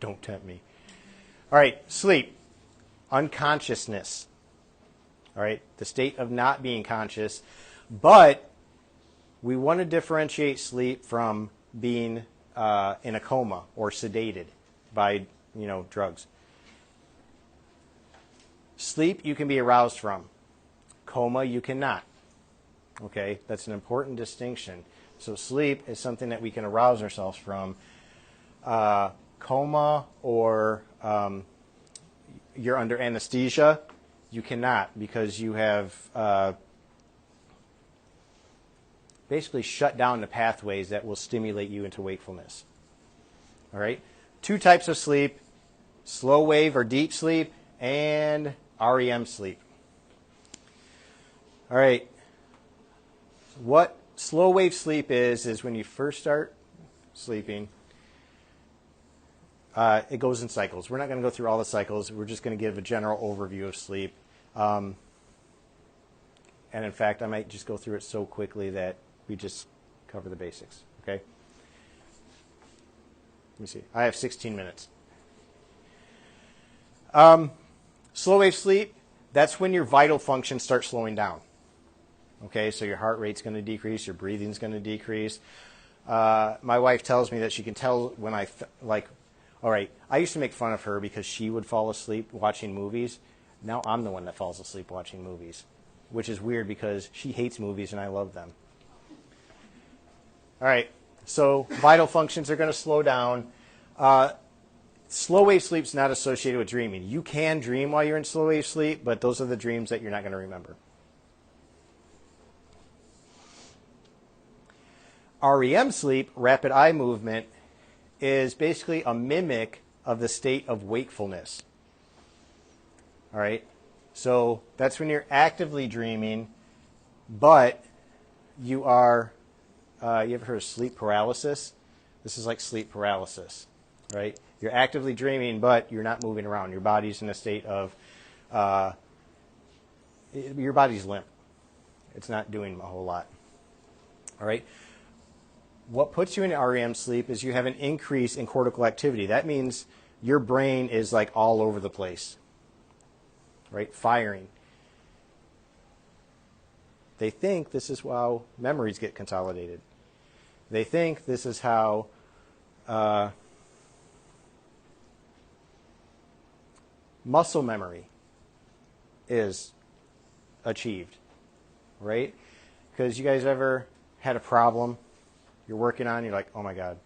S1: Don't tempt me. All right, sleep. Unconsciousness. All right, the state of not being conscious. But we want to differentiate sleep from being in a coma or sedated by drugs. Sleep you can be aroused from. Coma, you cannot. Okay, that's an important distinction. So sleep is something that we can arouse ourselves from. Coma or you're under anesthesia, you cannot because you have basically shut down the pathways that will stimulate you into wakefulness. All right, 2 types of sleep, slow wave or deep sleep and REM sleep. All right, what slow wave sleep is when you first start sleeping, it goes in cycles. We're not going to go through all the cycles. We're just going to give a general overview of sleep. And in fact, I might just go through it so quickly that we just cover the basics, okay? Let me see. I have 16 minutes. Slow wave sleep, that's when your vital functions start slowing down. Okay, so your heart rate's going to decrease, your breathing's going to decrease. My wife tells me that she can tell when all right, I used to make fun of her because she would fall asleep watching movies. Now I'm the one that falls asleep watching movies. which is weird because she hates movies and I love them. All right, so vital functions are going to slow down. Slow wave sleep is not associated with dreaming. You can dream while you're in slow wave sleep, but those are the dreams that you're not going to remember. REM sleep, rapid eye movement, is basically a mimic of the state of wakefulness. All right, so that's when you're actively dreaming, but you are, you ever heard of sleep paralysis? This is like sleep paralysis, right? You're actively dreaming, but you're not moving around. Your body's in a state of, your body's limp. It's not doing a whole lot. All right. What puts you in REM sleep is you have an increase in cortical activity. That means your brain is like all over the place, right? Firing. They think this is how memories get consolidated. They think this is how muscle memory is achieved, right? Because you guys ever had a problem you're working on, you're like, oh my God,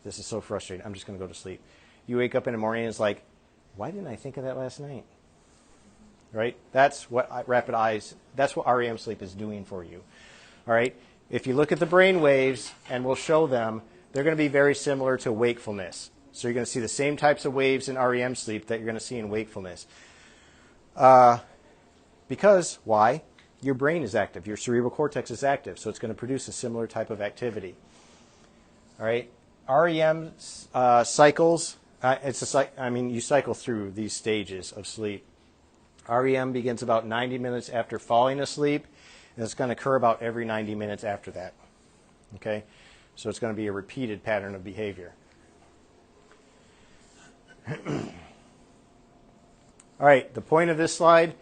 S1: this is so frustrating. I'm just going to go to sleep. You wake up in the morning and it's like, why didn't I think of that last night? Right? That's what that's what REM sleep is doing for you. All right? If you look at the brain waves, and we'll show them, they're going to be very similar to wakefulness. So you're going to see the same types of waves in REM sleep that you're going to see in wakefulness. Because, why? Your brain is active. Your cerebral cortex is active, so it's going to produce a similar type of activity. All right? REM cycles, you cycle through these stages of sleep. REM begins about 90 minutes after falling asleep, and it's going to occur about every 90 minutes after that. Okay? So it's going to be a repeated pattern of behavior. All right, the point of this slide,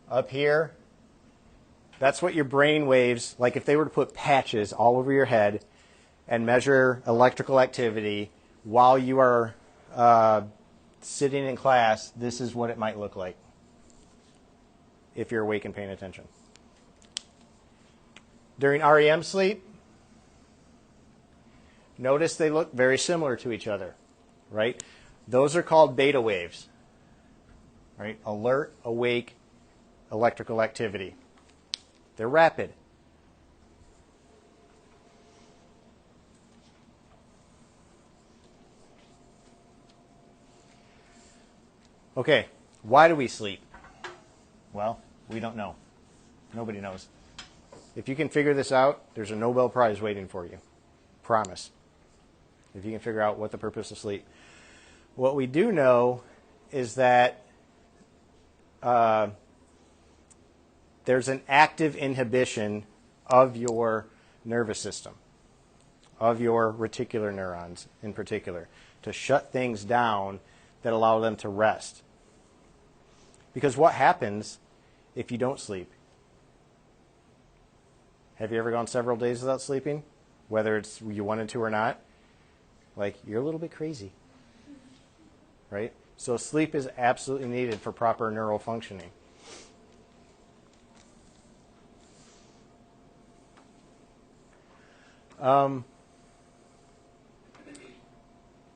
S1: up here, that's what your brain waves, like if they were to put patches all over your head and measure electrical activity while you are sitting in class, this is what it might look like if you're awake and paying attention. During REM sleep, notice they look very similar to each other, right? Those are called beta waves, right? Alert, awake, electrical activity. They're rapid. Okay, why do we sleep? Well, we don't know. Nobody knows. If you can figure this out, there's a Nobel Prize waiting for you. Promise. If you can figure out what the purpose of sleep. What we do know is that there's an active inhibition of your nervous system, of your reticular neurons in particular, to shut things down that allow them to rest. Because what happens if you don't sleep? Have you ever gone several days without sleeping? Whether it's you wanted to or not? Like, you're a little bit crazy. Right? So sleep is absolutely needed for proper neural functioning.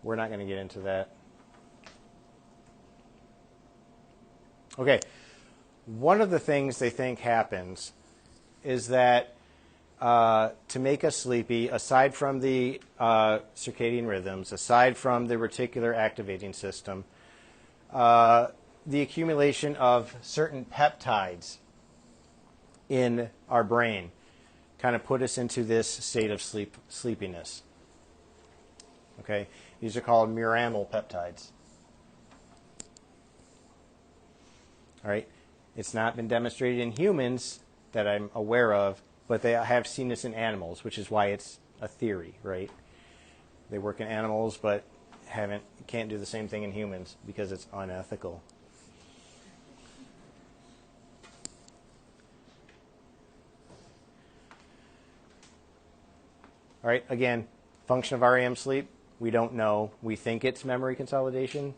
S1: We're not going to get into that. Okay. One of the things they think happens is that to make us sleepy, aside from the circadian rhythms, aside from the reticular activating system, the accumulation of certain peptides in our brain kind of put us into this state of sleepiness. Okay? These are called muramal peptides. All right? It's not been demonstrated in humans that I'm aware of, but they have seen this in animals, which is why it's a theory, right? They work in animals, but can't do the same thing in humans because it's unethical. All right, again, function of REM sleep, we don't know. We think it's memory consolidation.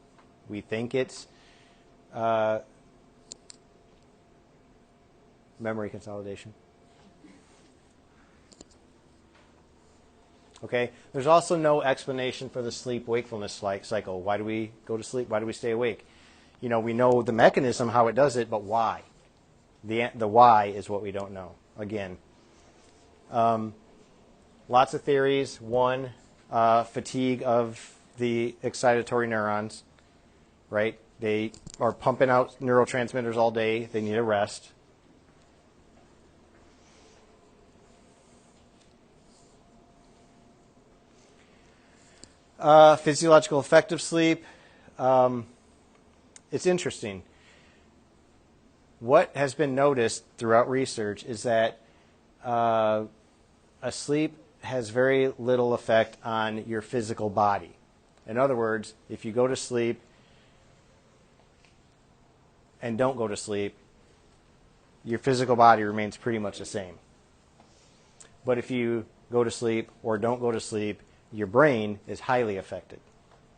S1: We think it's memory consolidation. Okay, there's also no explanation for the sleep-wakefulness cycle. Why do we go to sleep? Why do we stay awake? You know, we know the mechanism, how it does it, but why? The why is what we don't know. Again, lots of theories. One, fatigue of the excitatory neurons, right? They are pumping out neurotransmitters all day. They need a rest. Physiological effect of sleep. It's interesting. What has been noticed throughout research is that a sleep has very little effect on your physical body. In other words, if you go to sleep and don't go to sleep, your physical body remains pretty much the same. But if you go to sleep or don't go to sleep, your brain is highly affected,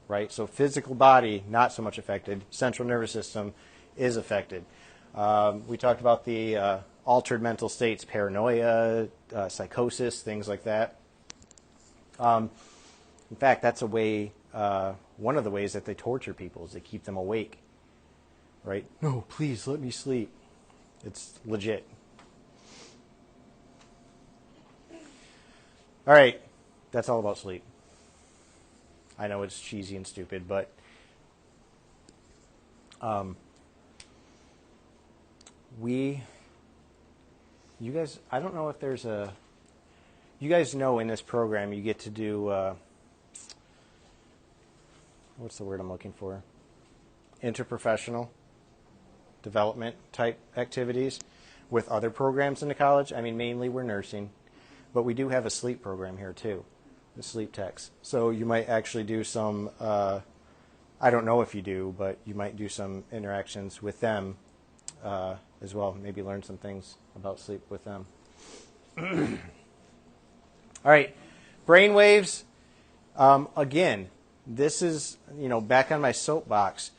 S1: right? So physical body, not so much affected. Central nervous system is affected. We talked about the altered mental states, paranoia, psychosis, things like that. In fact, that's a way, one of the ways that they torture people is they keep them awake, right? No, please let me sleep. It's legit. All right, that's all about sleep. I know it's cheesy and stupid, but you guys, I don't know if there's you guys know in this program you get to do, what's the word I'm looking for? Interprofessional development type activities with other programs in the college. I mean, mainly we're nursing, but we do have a sleep program here too, the sleep techs. So you might actually do some, I don't know if you do, but you might do some interactions with them as well. Maybe learn some things about sleep with them. All right, brain waves. Again, this is, back on my soapbox.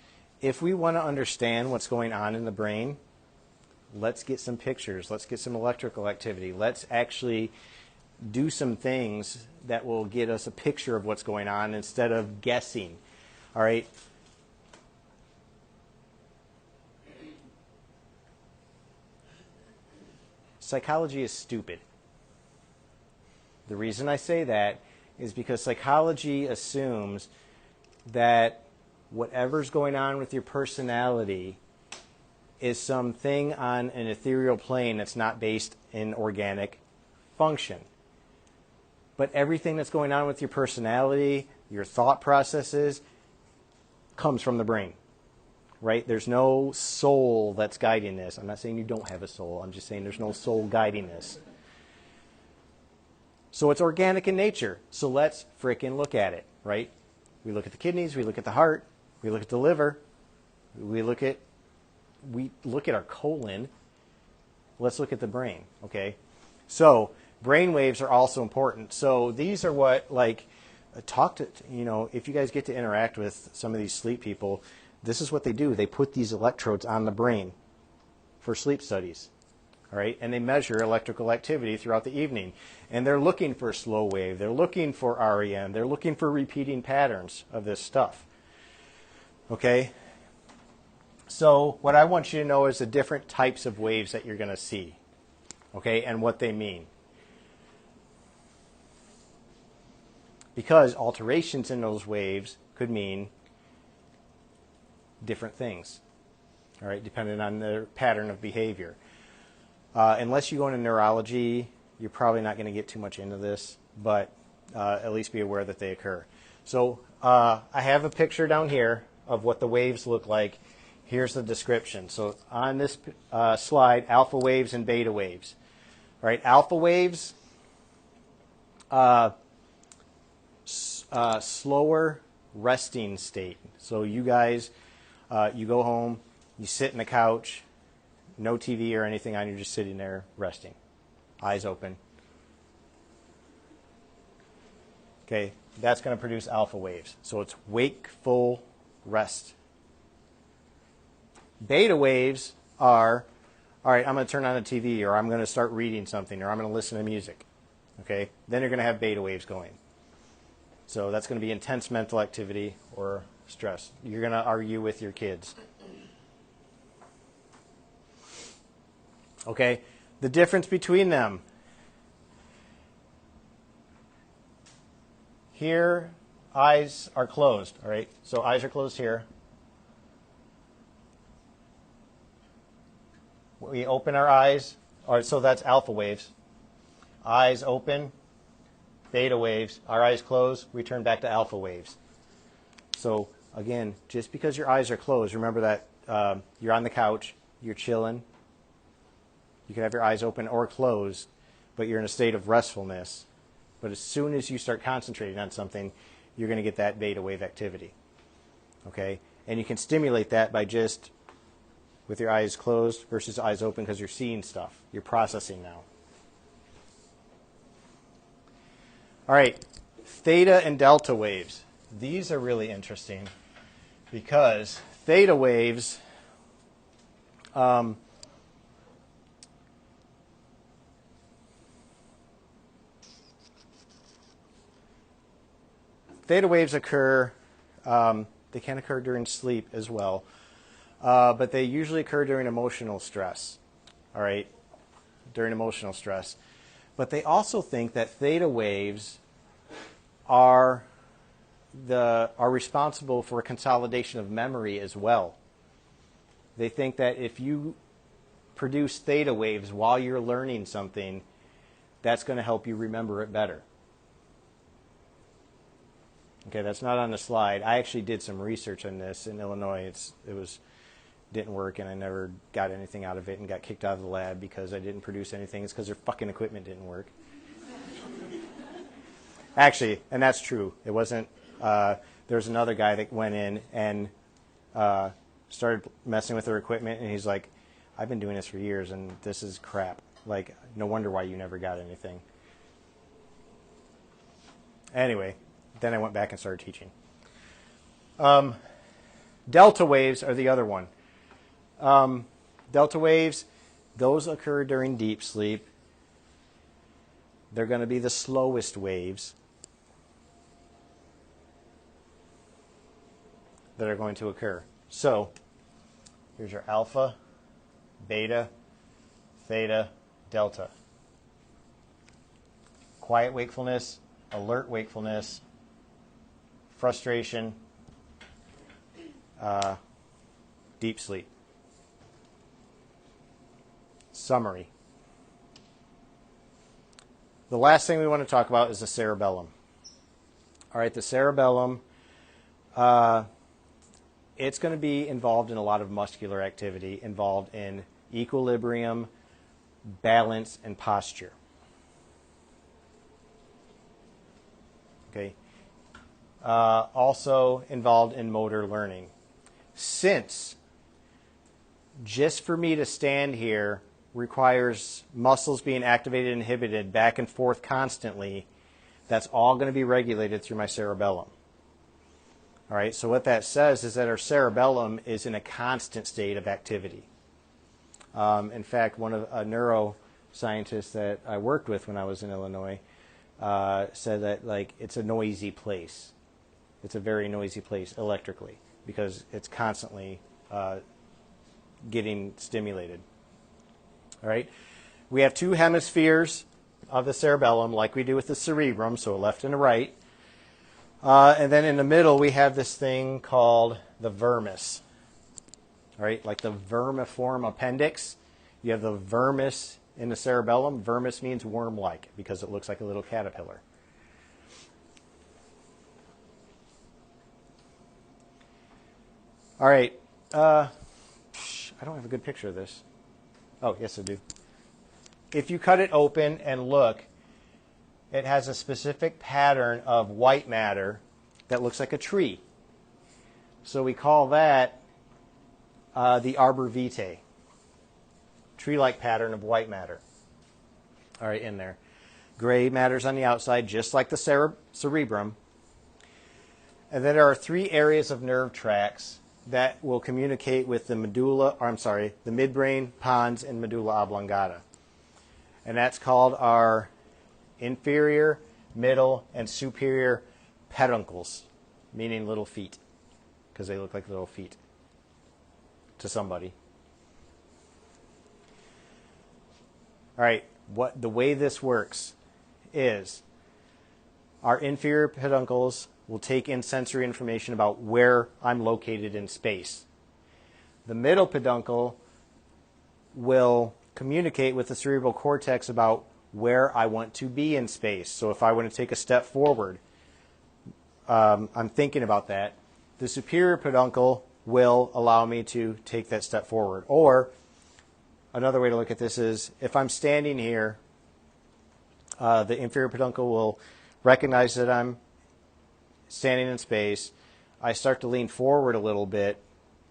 S1: If we want to understand what's going on in the brain, let's get some pictures. Let's get some electrical activity. Let's actually do some things that will get us a picture of what's going on instead of guessing. All right. Psychology is stupid. The reason I say that is because psychology assumes that whatever's going on with your personality is something on an ethereal plane that's not based in organic function. But everything that's going on with your personality, your thought processes, comes from the brain, right? There's no soul that's guiding this. I'm not saying you don't have a soul. I'm just saying there's no soul guiding this. So it's organic in nature. So let's frickin' look at it, right? We look at the kidneys, we look at the heart, we look at the liver, we look at our colon. Let's look at the brain, okay? So brain waves are also important. So these are what, if you guys get to interact with some of these sleep people, this is what they do. They put these electrodes on the brain for sleep studies, all right? And they measure electrical activity throughout the evening. And they're looking for slow wave. They're looking for REM. They're looking for repeating patterns of this stuff, okay? So what I want you to know is the different types of waves that you're going to see, okay, and what they mean. Because alterations in those waves could mean different things, all right, depending on the pattern of behavior. Unless you go into neurology, you're probably not going to get too much into this, but at least be aware that they occur. So I have a picture down here of what the waves look like. Here's the description. So on this slide, alpha waves and beta waves. All right, alpha waves, slower resting state. So you guys, you go home, you sit in the couch, no TV or anything on, you're just sitting there resting, eyes open. Okay, that's going to produce alpha waves. So it's wakeful rest. Beta waves are all right, I'm going to turn on the TV, or I'm going to start reading something, or I'm going to listen to music. Okay? Then you're going to have beta waves going. So that's going to be intense mental activity or stress. You're going to argue with your kids. Okay? The difference between them. Here, eyes are closed, all right? So eyes are closed here. We open our eyes, or so that's alpha waves. Eyes open, beta waves. Our eyes close, we turn back to alpha waves. So again, just because your eyes are closed, remember that you're on the couch, you're chilling. You can have your eyes open or closed, but you're in a state of restfulness. But as soon as you start concentrating on something, you're going to get that beta wave activity. Okay? And you can stimulate that by just with your eyes closed versus eyes open because you're seeing stuff. You're processing now. All right, theta and delta waves. These are really interesting because theta waves theta waves occur, they can occur during sleep as well, but they usually occur during emotional stress, all right, during emotional stress. But they also think that theta waves are responsible for a consolidation of memory as well. They think that if you produce theta waves while you're learning something, that's going to help you remember it better. Okay, that's not on the slide. I actually did some research on this in Illinois. Didn't work, and I never got anything out of it and got kicked out of the lab because I didn't produce anything. It's because their fucking equipment didn't work. Actually, and that's true. It wasn't. There was another guy that went in and started messing with their equipment, and he's like, I've been doing this for years, and this is crap. Like, no wonder why you never got anything. Anyway, then I went back and started teaching. Delta waves are the other one. Delta waves, those occur during deep sleep. They're going to be the slowest waves that are going to occur. So, here's your alpha, beta, theta, delta. Quiet wakefulness, alert wakefulness, frustration, deep sleep. Summary. The last thing we want to talk about is the cerebellum. All right, the cerebellum, it's going to be involved in a lot of muscular activity, involved in equilibrium, balance, and posture. Okay. Also involved in motor learning. Since just for me to stand here requires muscles being activated and inhibited back and forth constantly, that's all going to be regulated through my cerebellum. All right, so what that says is that our cerebellum is in a constant state of activity. In fact, a neuroscientist that I worked with when I was in Illinois said that it's a noisy place. It's a very noisy place electrically because it's constantly getting stimulated. All right, we have two hemispheres of the cerebellum, like we do with the cerebrum, so a left and a right. And then in the middle, we have this thing called the vermis. All right, like the vermiform appendix. You have the vermis in the cerebellum. Vermis means worm-like because it looks like a little caterpillar. All right. I don't have a good picture of this. Oh, yes, I do. If you cut it open and look, it has a specific pattern of white matter that looks like a tree. So we call that the arbor vitae, tree-like pattern of white matter. All right, in there. Gray matter's on the outside, just like the cerebrum. And then there are three areas of nerve tracts that will communicate with the medulla, or I'm sorry, the midbrain, pons, and medulla oblongata. And that's called our inferior, middle, and superior peduncles, meaning little feet, because they look like little feet to somebody. All right, the way this works is our inferior peduncles will take in sensory information about where I'm located in space. The middle peduncle will communicate with the cerebral cortex about where I want to be in space. So if I want to take a step forward, I'm thinking about that. The superior peduncle will allow me to take that step forward. Or another way to look at this is if I'm standing here, the inferior peduncle will recognize that I'm standing in space. I start to lean forward a little bit.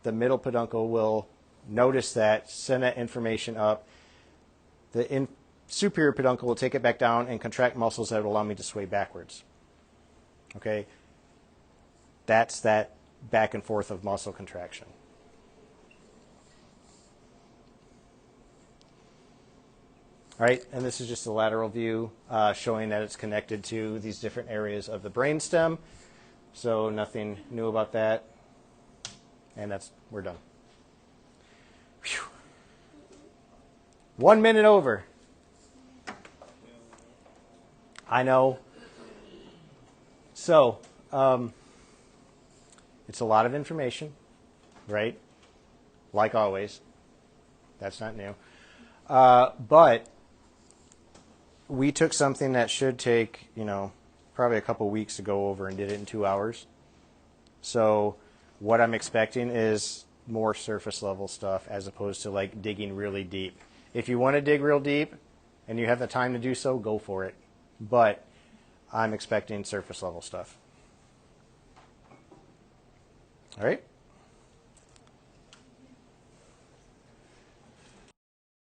S1: The middle peduncle will notice that, send that information up. The superior peduncle will take it back down and contract muscles that will allow me to sway backwards. Okay? That's that back and forth of muscle contraction. All right, and this is just a lateral view showing that it's connected to these different areas of the brainstem. So nothing new about that. And we're done. Whew. 1 minute over. I know. So, it's a lot of information, right? Like always. That's not new. But we took something that should take, probably a couple weeks to go over and did it in 2 hours. So what I'm expecting is more surface level stuff as opposed to like digging really deep. If you want to dig real deep and you have the time to do so, go for it. But I'm expecting surface level stuff. All right?